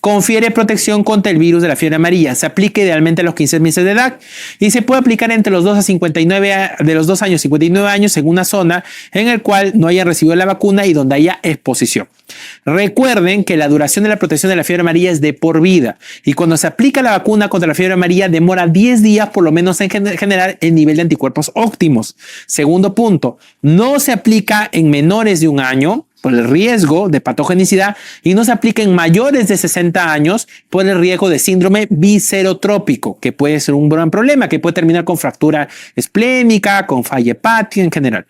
Confiere protección contra el virus de la fiebre amarilla. Se aplica idealmente a los 15 meses de edad y se puede aplicar entre los 2 años y 59 años en una zona en el cual no hayan recibido la vacuna y donde haya exposición. Recuerden que la duración de la protección de la fiebre amarilla es de por vida, y cuando se aplica la vacuna contra la fiebre amarilla demora 10 días por lo menos en generar el nivel de anticuerpos óptimos. Segundo punto, no se aplica en menores de 1 año por el riesgo de patogenicidad y no se aplica en mayores de 60 años por el riesgo de síndrome viscerotrópico, que puede ser un gran problema, que puede terminar con fractura esplénica, con falla hepática en general.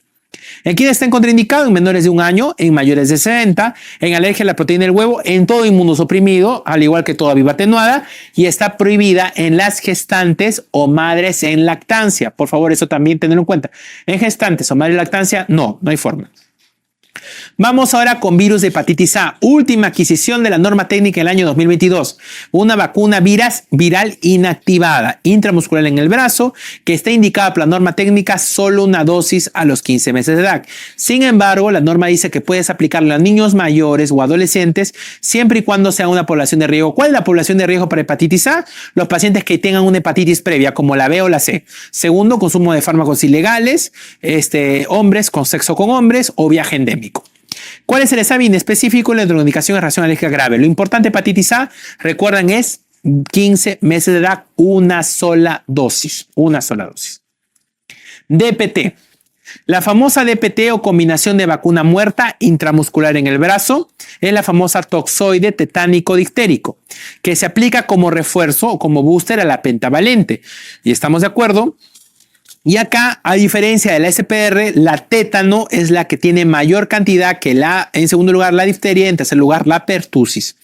¿En quién está contraindicado? En menores de 1 año, en mayores de 60, en alergia a la proteína del huevo, en todo inmunosuprimido, al igual que toda viva atenuada, y está prohibida en las gestantes o madres en lactancia. Por favor, eso también tenerlo en cuenta. En gestantes o madres en lactancia, no hay forma. Vamos ahora con virus de hepatitis A, última adquisición de la norma técnica del año 2022. Una vacuna viral inactivada, intramuscular en el brazo, que está indicada por la norma técnica solo una dosis a los 15 meses de edad. Sin embargo, la norma dice que puedes aplicarla a niños mayores o adolescentes siempre y cuando sea una población de riesgo. ¿Cuál es la población de riesgo para hepatitis A? Los pacientes que tengan una hepatitis previa, como la B o la C. Segundo, consumo de fármacos ilegales, hombres con sexo con hombres o viaje endémico. ¿Cuál es el ESAVI en específico? La indicación es reacción alérgica grave. Lo importante de hepatitis A, recuerdan, es 15 meses de edad, una sola dosis. DPT. La famosa DPT o combinación de vacuna muerta intramuscular en el brazo es la famosa toxoide tetánico dictérico, que se aplica como refuerzo o como booster a la pentavalente. Y estamos de acuerdo. Y acá, a diferencia de la SPR, la tétano es la que tiene mayor cantidad que en segundo lugar, la difteria, y en tercer lugar, la pertusis.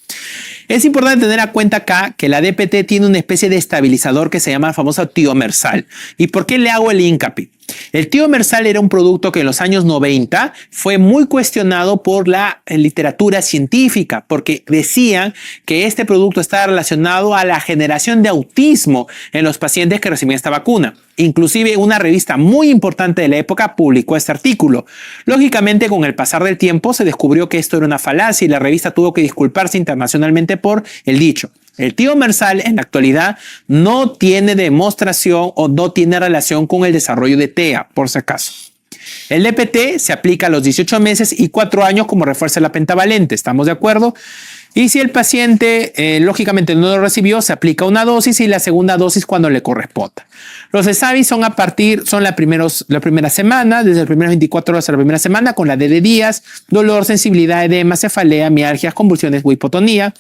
Es importante tener en cuenta acá que la DPT tiene una especie de estabilizador que se llama el famoso tiomersal. ¿Y por qué le hago el hincapié? El tiomersal era un producto que en los años 90 fue muy cuestionado por la literatura científica, porque decían que este producto estaba relacionado a la generación de autismo en los pacientes que recibían esta vacuna. Inclusive una revista muy importante de la época publicó este artículo. Lógicamente, con el pasar del tiempo se descubrió que esto era una falacia y la revista tuvo que disculparse internacionalmente por el dicho. El tiomersal en la actualidad no tiene demostración o no tiene relación con el desarrollo de TEA, por si acaso. El DPT se aplica a los 18 meses y 4 años como refuerzo de la pentavalente, ¿estamos de acuerdo? Y si el paciente, lógicamente, no lo recibió, se aplica una dosis y la segunda dosis cuando le corresponda. Los SAVI son la primera semana, desde las primeras 24 horas a la primera semana, con la D de días, dolor, sensibilidad, edema, cefalea, mialgias, convulsiones o hipotonía.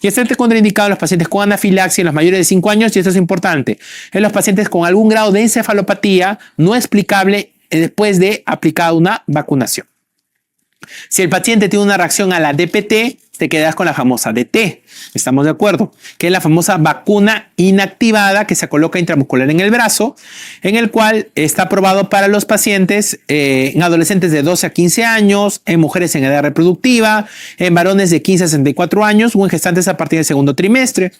Y está contraindicado en los pacientes con anafilaxia en los mayores de 5 años, y esto es importante, en los pacientes con algún grado de encefalopatía no explicable después de aplicada una vacunación. Si el paciente tiene una reacción a la DPT, te quedas con la famosa DT. ¿Estamos de acuerdo? Que es la famosa vacuna inactivada que se coloca intramuscular en el brazo, en el cual está aprobado para los pacientes en adolescentes de 12 a 15 años, en mujeres en edad reproductiva, en varones de 15 a 64 años o en gestantes a partir del segundo trimestre.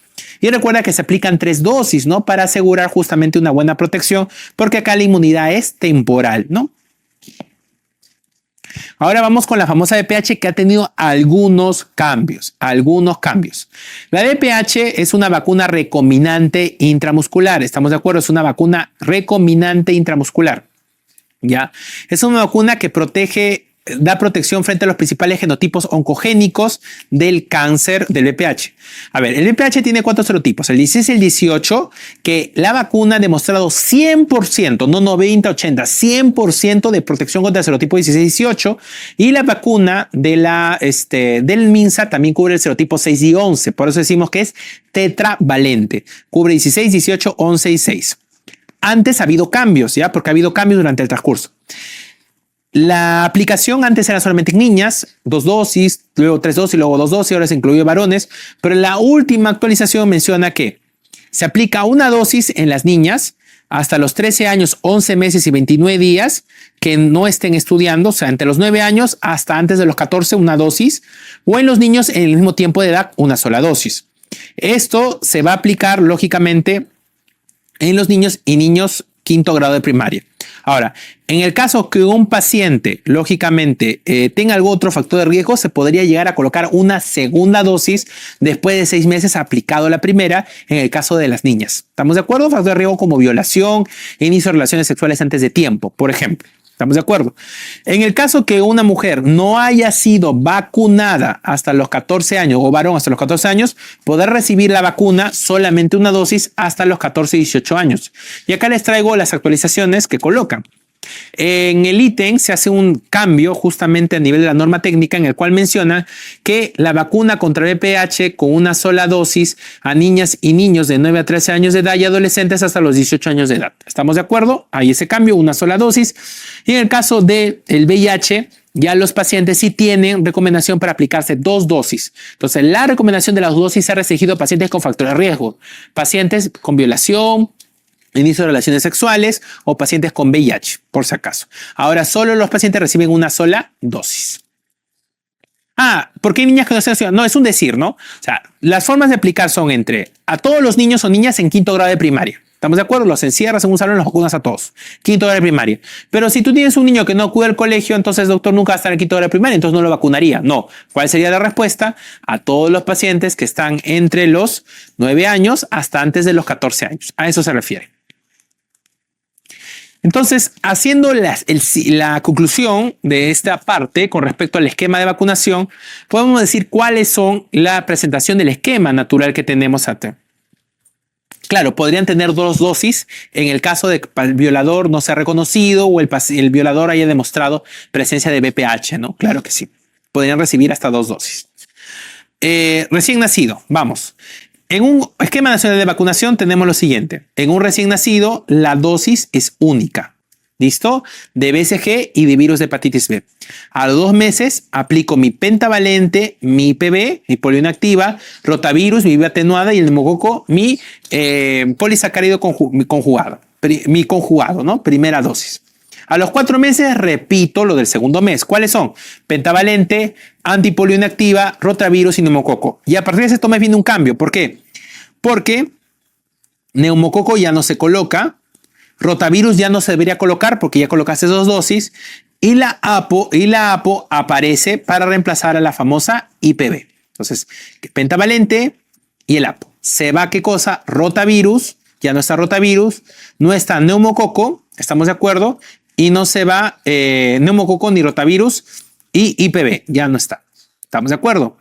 Y recuerda que se aplican 3 dosis, ¿no? Para asegurar justamente una buena protección, porque acá la inmunidad es temporal, ¿no? Ahora vamos con la famosa VPH, que ha tenido algunos cambios. La VPH es una vacuna recombinante intramuscular. ¿Estamos de acuerdo? Es una vacuna recombinante intramuscular. ¿Ya? Es una vacuna que da protección frente a los principales genotipos oncogénicos del cáncer del VPH. A ver, el VPH tiene 4 serotipos, el 16 y el 18, que la vacuna ha demostrado 100%, no 90, 80, 100% de protección contra el serotipo 16 y 18, y la vacuna del MINSA también cubre el serotipo 6 y 11, por eso decimos que es tetravalente, cubre 16, 18, 11 y 6. Antes ha habido cambios, ¿ya? Porque ha habido cambios durante el transcurso. La aplicación antes era solamente en niñas, 2 dosis, luego 3 dosis, luego 2 dosis, ahora se incluyó varones, pero la última actualización menciona que se aplica una dosis en las niñas hasta los 13 años, 11 meses y 29 días que no estén estudiando, o sea, entre los 9 años hasta antes de los 14, una dosis, o en los niños en el mismo tiempo de edad, una sola dosis. Esto se va a aplicar, lógicamente, en los niños y niños quinto grado de primaria. Ahora, en el caso que un paciente, lógicamente, tenga algún otro factor de riesgo, se podría llegar a colocar una segunda dosis después de 6 meses aplicado la primera, en el caso de las niñas. ¿Estamos de acuerdo? Factor de riesgo como violación, inicio de relaciones sexuales antes de tiempo, por ejemplo. ¿Estamos de acuerdo? En el caso que una mujer no haya sido vacunada hasta los 14 años o varón hasta los 14 años, podrá recibir la vacuna solamente una dosis hasta los 14 y 18 años. Y acá les traigo las actualizaciones que colocan. En el ítem se hace un cambio justamente a nivel de la norma técnica en el cual menciona que la vacuna contra VPH con una sola dosis a niñas y niños de 9 a 13 años de edad y adolescentes hasta los 18 años de edad. ¿Estamos de acuerdo? Hay ese cambio, una sola dosis. Y en el caso del VIH, ya los pacientes sí tienen recomendación para aplicarse 2 dosis. Entonces, la recomendación de las dosis se ha restringido a pacientes con factores de riesgo, pacientes con violación, inicio de relaciones sexuales o pacientes con VIH, por si acaso. Ahora, solo los pacientes reciben una sola dosis. ¿Por qué hay niñas que no se han? No, es un decir, ¿no? O sea, las formas de aplicar son entre a todos los niños o niñas en quinto grado de primaria. ¿Estamos de acuerdo? Los encierras en un salón y los vacunas a todos. Quinto grado de primaria. Pero si tú tienes un niño que no acude al colegio, entonces el doctor nunca va a estar en quinto grado de primaria, entonces no lo vacunaría. No. ¿Cuál sería la respuesta? A todos los pacientes que están entre los 9 años hasta antes de los 14 años. A eso se refiere. Entonces, haciendo la conclusión de esta parte con respecto al esquema de vacunación, podemos decir cuáles son la presentación del esquema natural que tenemos acá. Claro, podrían tener 2 dosis en el caso de que el violador no sea reconocido o el violador haya demostrado presencia de VPH, ¿no? Claro que sí. Podrían recibir hasta 2 dosis. Recién nacido, vamos. En un esquema nacional de vacunación tenemos lo siguiente. En un recién nacido, la dosis es única. ¿Listo? De BCG y de virus de hepatitis B. A los 2 meses aplico mi pentavalente, mi IPV, mi polio inactiva, rotavirus, mi viva atenuada y el neumococo, mi polisacárido conjugado. Mi conjugado, ¿no? Primera dosis. A los 4 meses repito lo del segundo mes. ¿Cuáles son? Pentavalente, antipolio inactiva, rotavirus y neumococo. Y a partir de ese mes viene un cambio. ¿Por qué? Porque neumococo ya no se coloca, rotavirus ya no se debería colocar porque ya colocaste 2 dosis y la APO aparece para reemplazar a la famosa IPV. Entonces, pentavalente y el APO. Se va, ¿qué cosa? Rotavirus, ya no está rotavirus, no está neumococo, ¿estamos de acuerdo? Y no se va neumococo ni rotavirus y IPV, ya no está. ¿Estamos de acuerdo?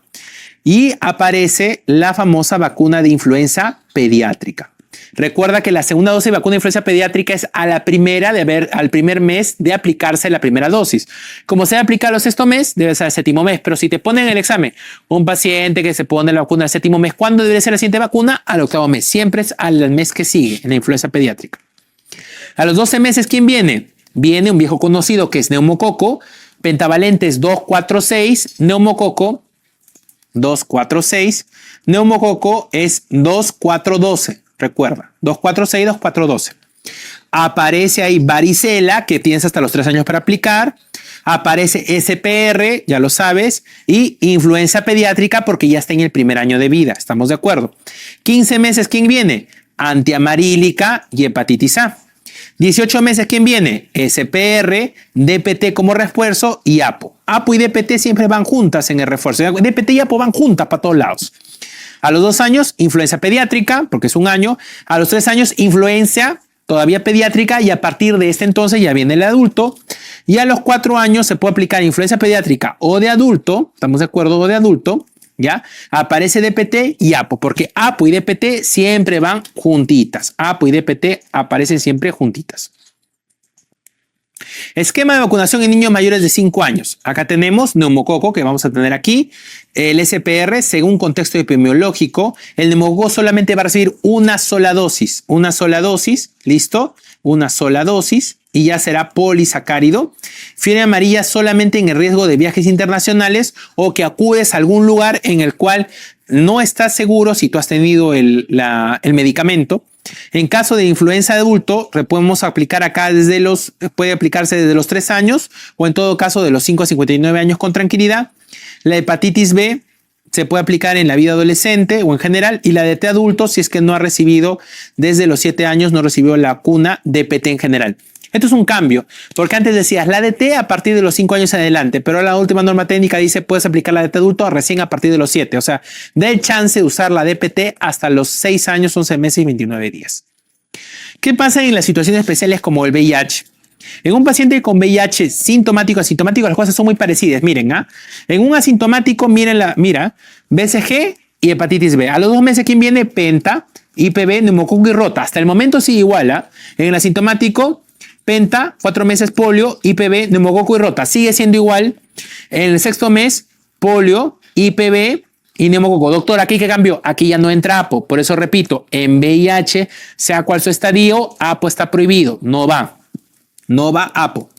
y aparece la famosa vacuna de influenza pediátrica. Recuerda que la segunda dosis de vacuna de influenza pediátrica es al primer mes de aplicarse la primera dosis. Como se aplica al sexto mes, debe ser al séptimo mes. Pero si te ponen en el examen un paciente que se pone la vacuna al séptimo mes, ¿cuándo debe ser la siguiente vacuna? Al octavo mes. Siempre es al mes que sigue en la influenza pediátrica. A los 12 meses, ¿quién viene? Viene un viejo conocido que es neumococo, pentavalentes 246, neumococo 246, neumococo es 2412. Recuerda, 246, 2412. Aparece ahí varicela, que tienes hasta los 3 años para aplicar. Aparece SPR, ya lo sabes. Y influenza pediátrica, porque ya está en el primer año de vida. ¿Estamos de acuerdo? 15 meses, ¿quién viene? Antiamarílica y hepatitis A. 18 meses, ¿quién viene? SPR, DPT como refuerzo y APO. APO y DPT siempre van juntas en el refuerzo. DPT y APO van juntas para todos lados. A los 2 años, influenza pediátrica, porque es un año. A los 3 años, influenza todavía pediátrica, y a partir de este entonces ya viene el adulto. Y a los 4 años se puede aplicar influenza pediátrica o de adulto, ¿estamos de acuerdo? O de adulto, ¿ya? Aparece DPT y APO, porque APO y DPT siempre van juntitas. APO y DPT aparecen siempre juntitas. Esquema de vacunación en niños mayores de 5 años. Acá tenemos neumococo, que vamos a tener aquí. El SPR, según contexto epidemiológico, el neumococo solamente va a recibir una sola dosis. Una sola dosis, ¿listo? Una sola dosis y ya será polisacárido. Fiebre amarilla solamente en el riesgo de viajes internacionales o que acudes a algún lugar en el cual no estás seguro si tú has tenido el medicamento. En caso de influenza de adulto, podemos aplicar acá puede aplicarse desde los 3 años o en todo caso de los 5 a 59 años con tranquilidad. La hepatitis B se puede aplicar en la vida adolescente o en general, y la de T adulto si es que no ha recibido desde los 7 años, no recibió la vacuna DPT en general. Esto es un cambio, porque antes decías la DT a partir de los 5 años en adelante, pero la última norma técnica dice puedes aplicar la DT adulto recién a partir de los 7. O sea, da el chance de usar la DPT hasta los 6 años, 11 meses y 29 días. ¿Qué pasa en las situaciones especiales como el VIH? En un paciente con VIH sintomático, asintomático, las cosas son muy parecidas. Miren, en un asintomático, mira, BCG y hepatitis B. A los 2 meses, ¿quién viene? Penta, IPV, neumococo y rota. Hasta el momento sigue igual. En el asintomático, penta, 4 meses polio, IPV, neumococo y rota. Sigue siendo igual. En el 6º mes, polio, IPV y neumococo. Doctor, ¿aquí qué cambió? Aquí ya no entra APO. Por eso repito, en VIH, sea cual su estadio, APO está prohibido. No va APO.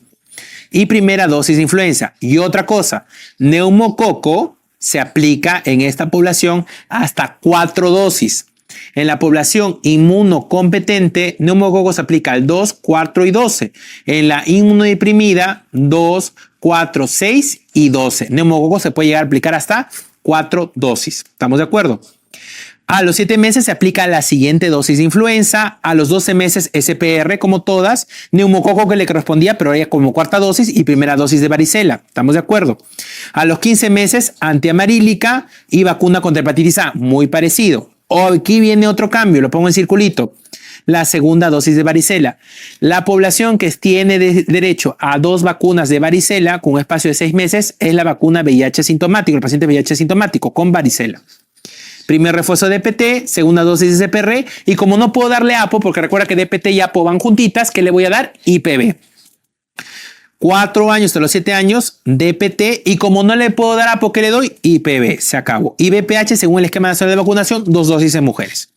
Y primera dosis de influenza. Y otra cosa, neumococo se aplica en esta población hasta 4 dosis. En la población inmunocompetente, neumococo se aplica al 2, 4 y 12. En la inmunodeprimida, 2, 4, 6 y 12. Neumococo se puede llegar a aplicar hasta 4 dosis. ¿Estamos de acuerdo? A los 7 meses se aplica la siguiente dosis de influenza. A los 12 meses SPR como todas. Neumococo que le correspondía, pero ella como 4ª dosis y primera dosis de varicela. ¿Estamos de acuerdo? A los 15 meses antiamarílica y vacuna contra hepatitis A. Muy parecido. Aquí viene otro cambio, lo pongo en circulito. La segunda dosis de varicela. La población que tiene derecho a 2 vacunas de varicela con un espacio de 6 meses es la vacuna VIH sintomático, el paciente VIH sintomático con varicela. Primer refuerzo de DPT, segunda dosis de CPR, y como no puedo darle APO, porque recuerda que DPT y APO van juntitas, ¿qué le voy a dar? IPV. 4 años hasta los 7 años, DPT, y como no le puedo dar APO, ¿qué le doy? IPV, se acabó. Y VPH, según el esquema nacional de vacunación, 2 dosis en mujeres.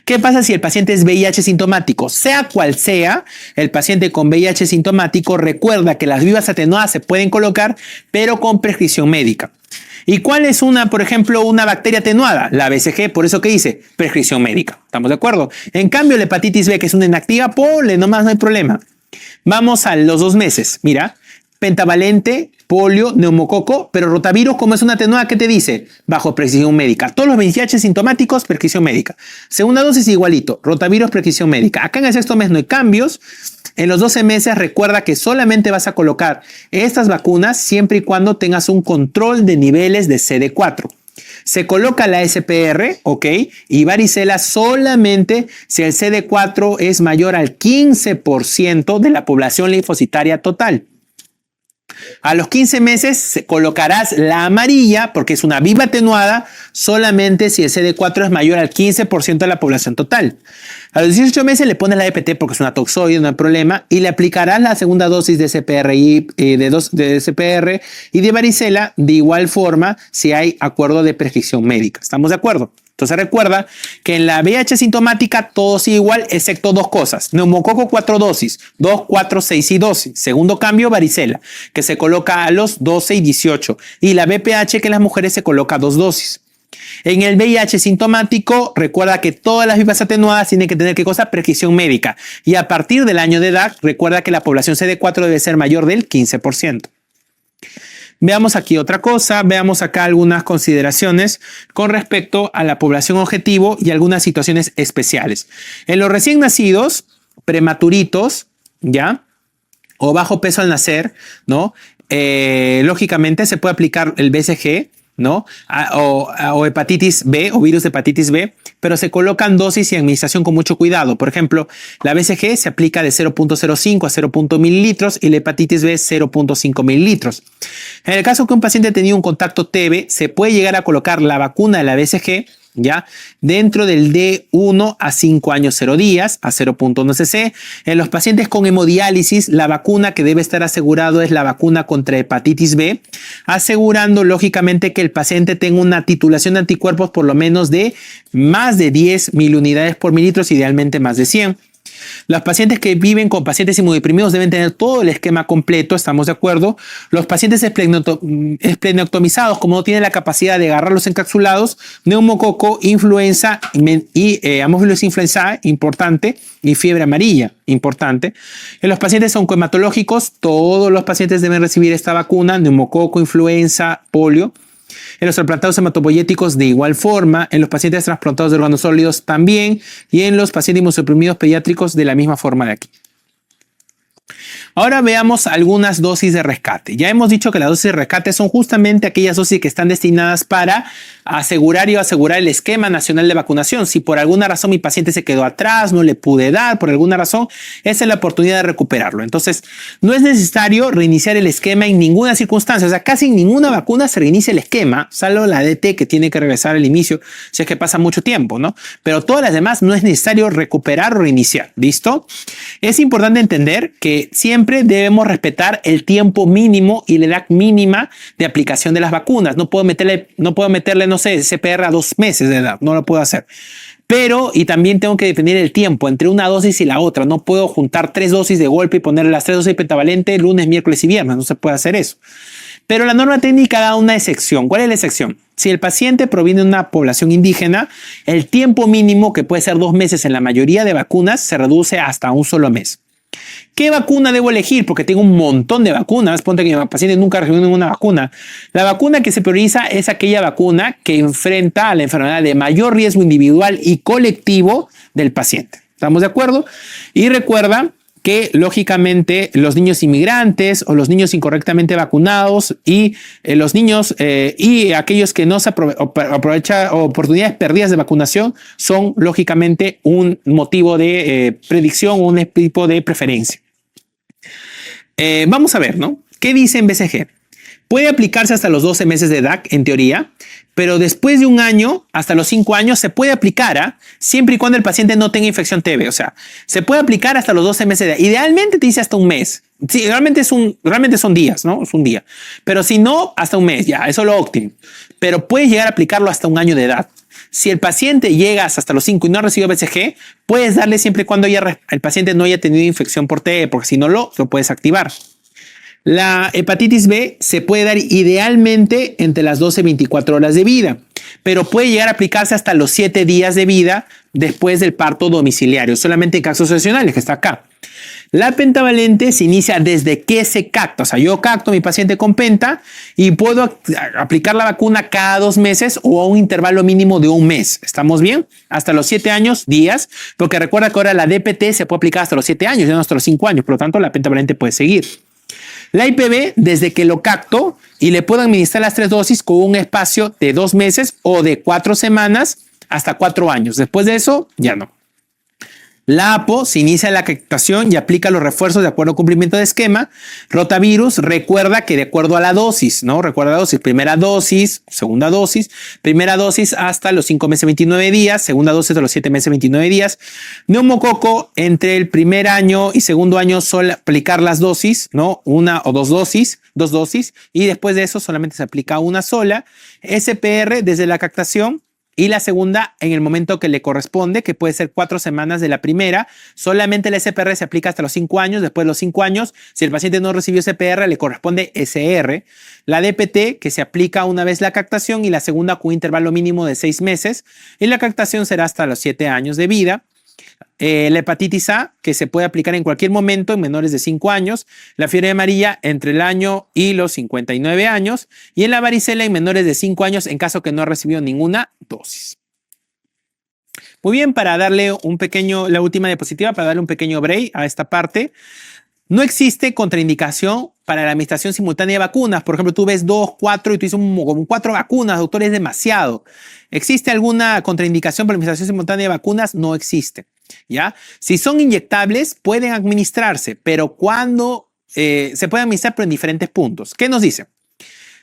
¿Qué pasa si el paciente es VIH sintomático? Sea cual sea, el paciente con VIH sintomático recuerda que las vivas atenuadas se pueden colocar, pero con prescripción médica. ¿Y cuál es por ejemplo, una bacteria atenuada? La BCG, por eso que dice prescripción médica. ¿Estamos de acuerdo? En cambio, la hepatitis B, que es una inactiva, ponle, nomás no hay problema. Vamos a los 2 meses. Mira, pentavalente, polio, neumococo, pero rotavirus, como es una atenuada, ¿qué te dice? Bajo prescripción médica. Todos los VIH sintomáticos, prescripción médica. Segunda dosis igualito, rotavirus, prescripción médica. Acá en el 6º mes no hay cambios. En los 12 meses recuerda que solamente vas a colocar estas vacunas siempre y cuando tengas un control de niveles de CD4. Se coloca la SPR, ¿ok? Y varicela solamente si el CD4 es mayor al 15% de la población linfocitaria total. A los 15 meses colocarás la amarilla, porque es una VIP atenuada, solamente si el CD4 es mayor al 15% de la población total. A los 18 meses le pones la EPT porque es una toxoide, no hay problema, y le aplicarás la segunda dosis de CPR de CPR y de varicela de igual forma si hay acuerdo de prescripción médica. ¿Estamos de acuerdo? Entonces recuerda que en la VIH sintomática todo sigue igual excepto dos cosas. Neumococo 4 dosis, 2, 4, 6 y 12. Segundo cambio, varicela, que se coloca a los 12 y 18. Y la VPH que en las mujeres se coloca a 2 dosis. En el VIH sintomático, recuerda que todas las VIPs atenuadas tienen que tener ¿qué cosa? Prescripción médica. Y a partir del año de edad, recuerda que la población CD4 debe ser mayor del 15%. Veamos aquí otra cosa, veamos acá algunas consideraciones con respecto a la población objetivo y algunas situaciones especiales. En los recién nacidos, prematuritos, ¿ya? O bajo peso al nacer, ¿no? Lógicamente se puede aplicar el BCG, ¿no? O hepatitis B o virus de hepatitis B, pero se colocan dosis y administración con mucho cuidado. Por ejemplo, la BCG se aplica de 0.05 a 0.0 mililitros y la hepatitis B 0.5 mililitros. En el caso que un paciente ha tenido un contacto TB, se puede llegar a colocar la vacuna de la BCG, ¿ya? Dentro del D1 a 5 años 0 días a 0.1 cc. En los pacientes con hemodiálisis, la vacuna que debe estar asegurado es la vacuna contra hepatitis B, asegurando lógicamente que el paciente tenga una titulación de anticuerpos por lo menos de más de 10 miliunidades por mililitros, idealmente más de 100. Los pacientes que viven con pacientes inmunodeprimidos deben tener todo el esquema completo, ¿estamos de acuerdo? Los pacientes esplenectomizados, como no tienen la capacidad de agarrar los encapsulados, neumococo, influenza y Haemophilus influenzae, importante, y fiebre amarilla, importante. En los pacientes oncohematológicos, todos los pacientes deben recibir esta vacuna, neumococo, influenza, polio. En los trasplantados hematopoyéticos de igual forma, en los pacientes trasplantados de órganos sólidos también, y en los pacientes inmunosuprimidos pediátricos de la misma forma de aquí. Ahora veamos algunas dosis de rescate. Ya hemos dicho que las dosis de rescate son justamente aquellas dosis que están destinadas para asegurar el esquema nacional de vacunación. Si por alguna razón mi paciente se quedó atrás, no le pude dar, por alguna razón, esa es la oportunidad de recuperarlo. Entonces, no es necesario reiniciar el esquema en ninguna circunstancia. O sea, casi en ninguna vacuna se reinicia el esquema, salvo la DT que tiene que regresar al inicio, si es que pasa mucho tiempo, ¿no? Pero todas las demás no es necesario recuperar o reiniciar. ¿Listo? Es importante entender que siempre debemos respetar el tiempo mínimo y la edad mínima de aplicación de las vacunas. No puedo meterle, no sé, CPR a 2 meses de edad. No lo puedo hacer. Pero, y también tengo que definir el tiempo entre una dosis y la otra. No puedo juntar 3 dosis de golpe y ponerle las 3 dosis pentavalente lunes, miércoles y viernes. No se puede hacer eso. Pero la norma técnica da una excepción. ¿Cuál es la excepción? Si el paciente proviene de una población indígena, el tiempo mínimo, que puede ser 2 meses en la mayoría de vacunas, se reduce hasta un solo mes. ¿Qué vacuna debo elegir? Porque tengo un montón de vacunas. Ponte que mi paciente nunca recibió ninguna vacuna. La vacuna que se prioriza es aquella vacuna que enfrenta a la enfermedad de mayor riesgo individual y colectivo del paciente. ¿Estamos de acuerdo? Y recuerda que lógicamente los niños inmigrantes o los niños incorrectamente vacunados y los niños y aquellos que no se aprovechan oportunidades perdidas de vacunación son lógicamente un motivo de predicción o un tipo de preferencia. Vamos a ver, ¿no? ¿Qué dice en BCG? Puede aplicarse hasta los 12 meses de edad, en teoría, pero después de un año, hasta los 5 años, se puede aplicar, siempre y cuando el paciente no tenga infección TB. O sea, se puede aplicar hasta los 12 meses de edad. Idealmente te dice hasta un mes. Sí, realmente son días, ¿no? Es un día. Pero si no, hasta un mes, ya, eso es lo óptimo. Pero puedes llegar a aplicarlo hasta un año de edad. Si el paciente llega hasta los 5 y no ha recibido BCG, puedes darle siempre y cuando el paciente no haya tenido infección por TB, porque si no lo puedes activar. La hepatitis B se puede dar idealmente entre las 12 y 24 horas de vida, pero puede llegar a aplicarse hasta los 7 días de vida después del parto domiciliario, solamente en casos excepcionales, que está acá. La pentavalente se inicia desde que se capta. O sea, yo capto a mi paciente con penta y puedo aplicar la vacuna cada 2 meses o a un intervalo mínimo de un mes. ¿Estamos bien? Hasta los 7 años, días, porque recuerda que ahora la DPT se puede aplicar hasta los 7 años, ya no hasta los 5 años. Por lo tanto, la pentavalente puede seguir. La IPV, desde que lo capto y le puedo administrar las 3 dosis con un espacio de 2 meses o de 4 semanas hasta 4 años. Después de eso, ya no. La APO se inicia la captación y aplica los refuerzos de acuerdo al cumplimiento de esquema. Rotavirus recuerda que de acuerdo a la dosis, ¿no? Recuerda la dosis, primera dosis, segunda dosis, primera dosis hasta los 5 meses 29 días, segunda dosis de los 7 meses 29 días. Neumococo entre el primer año y segundo año suele aplicar las dosis, ¿no? Una o dos dosis, y después de eso solamente se aplica una sola. SPR desde la captación. Y la segunda en el momento que le corresponde, que puede ser 4 semanas de la primera. Solamente el SPR se aplica hasta los 5 años. Después de los 5 años, si el paciente no recibió SPR, le corresponde SR. La DPT, que se aplica una vez la captación y la segunda con un intervalo mínimo de 6 meses. Y la captación será hasta los 7 años de vida. La hepatitis A, que se puede aplicar en cualquier momento en menores de 5 años. La fiebre amarilla entre el año y los 59 años. Y en la varicela en menores de 5 años en caso que no ha recibido ninguna dosis. Muy bien, para darle la última diapositiva, para darle un pequeño break a esta parte. No existe contraindicación para la administración simultánea de vacunas. Por ejemplo, tú ves 2, 4 y tú dices como 4 vacunas, doctor, es demasiado. ¿Existe alguna contraindicación para la administración simultánea de vacunas? No existe. ¿Ya? Si son inyectables, pueden administrarse, pero cuando se pueden administrar, pero en diferentes puntos. ¿Qué nos dice?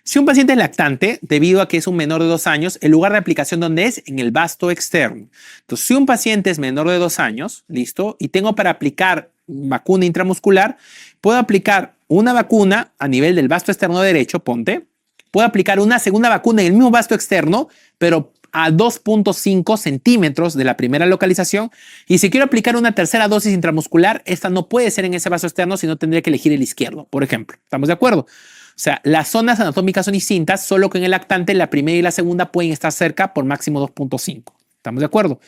Si un paciente es lactante, debido a que es un menor de 2 años, el lugar de aplicación ¿dónde es? En el vasto externo. Entonces, si un paciente es menor de 2 años, listo, y tengo para aplicar vacuna intramuscular, puedo aplicar una vacuna a nivel del vasto externo derecho, ponte. Puedo aplicar una segunda vacuna en el mismo vasto externo, pero a 2.5 centímetros de la primera localización. Y si quiero aplicar una tercera dosis intramuscular, esta no puede ser en ese vaso externo, sino tendría que elegir el izquierdo, por ejemplo. ¿Estamos de acuerdo? O sea, las zonas anatómicas son distintas, solo que en el lactante la primera y la segunda pueden estar cerca por máximo 2.5. ¿Estamos de acuerdo?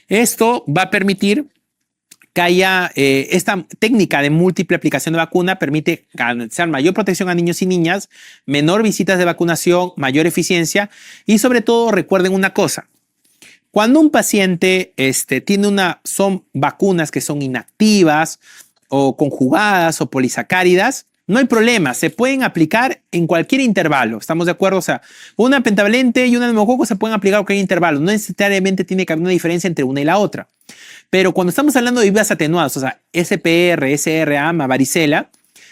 Esto va a permitir que haya esta técnica de múltiple aplicación de vacuna, permite garantizar mayor protección a niños y niñas, menor visitas de vacunación, mayor eficiencia y sobre todo recuerden una cosa. Cuando un paciente son vacunas que son inactivas o conjugadas o polisacáridas, no hay problema, se pueden aplicar en cualquier intervalo, ¿estamos de acuerdo? O sea, una pentavalente y una neumococo se pueden aplicar en cualquier intervalo, no necesariamente tiene que haber una diferencia entre una y la otra. Pero cuando estamos hablando de vivas atenuadas, o sea, SPR, SR, AMA, varicela,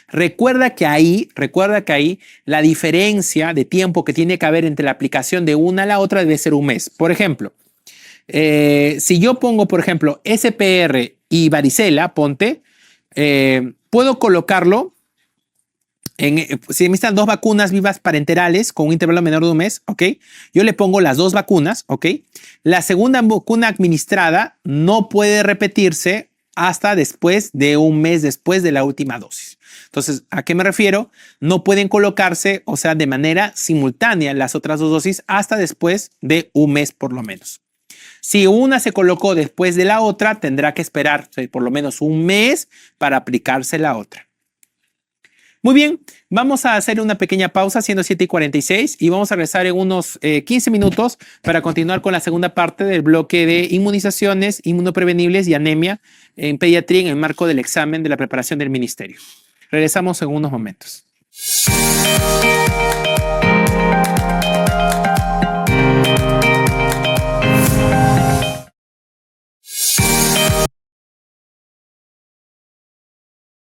recuerda que ahí la diferencia de tiempo que tiene que haber entre la aplicación de una a la otra debe ser un mes. Por ejemplo, si yo pongo, por ejemplo, SPR y varicela, ponte, puedo colocarlo si me están 2 vacunas vivas parenterales con un intervalo menor de un mes, ¿ok? Yo le pongo las 2 vacunas, ¿ok? La segunda vacuna administrada no puede repetirse hasta después de un mes después de la última dosis. Entonces, ¿a qué me refiero? No pueden colocarse, o sea, de manera simultánea las otras 2 dosis hasta después de un mes por lo menos. Si una se colocó después de la otra, tendrá que esperar por lo menos un mes para aplicarse la otra. Muy bien, vamos a hacer una pequeña pausa siendo 7:46 y vamos a regresar en unos 15 minutos para continuar con la segunda parte del bloque de inmunizaciones, inmunoprevenibles y anemia en pediatría en el marco del examen de la preparación del ministerio. Regresamos en unos momentos.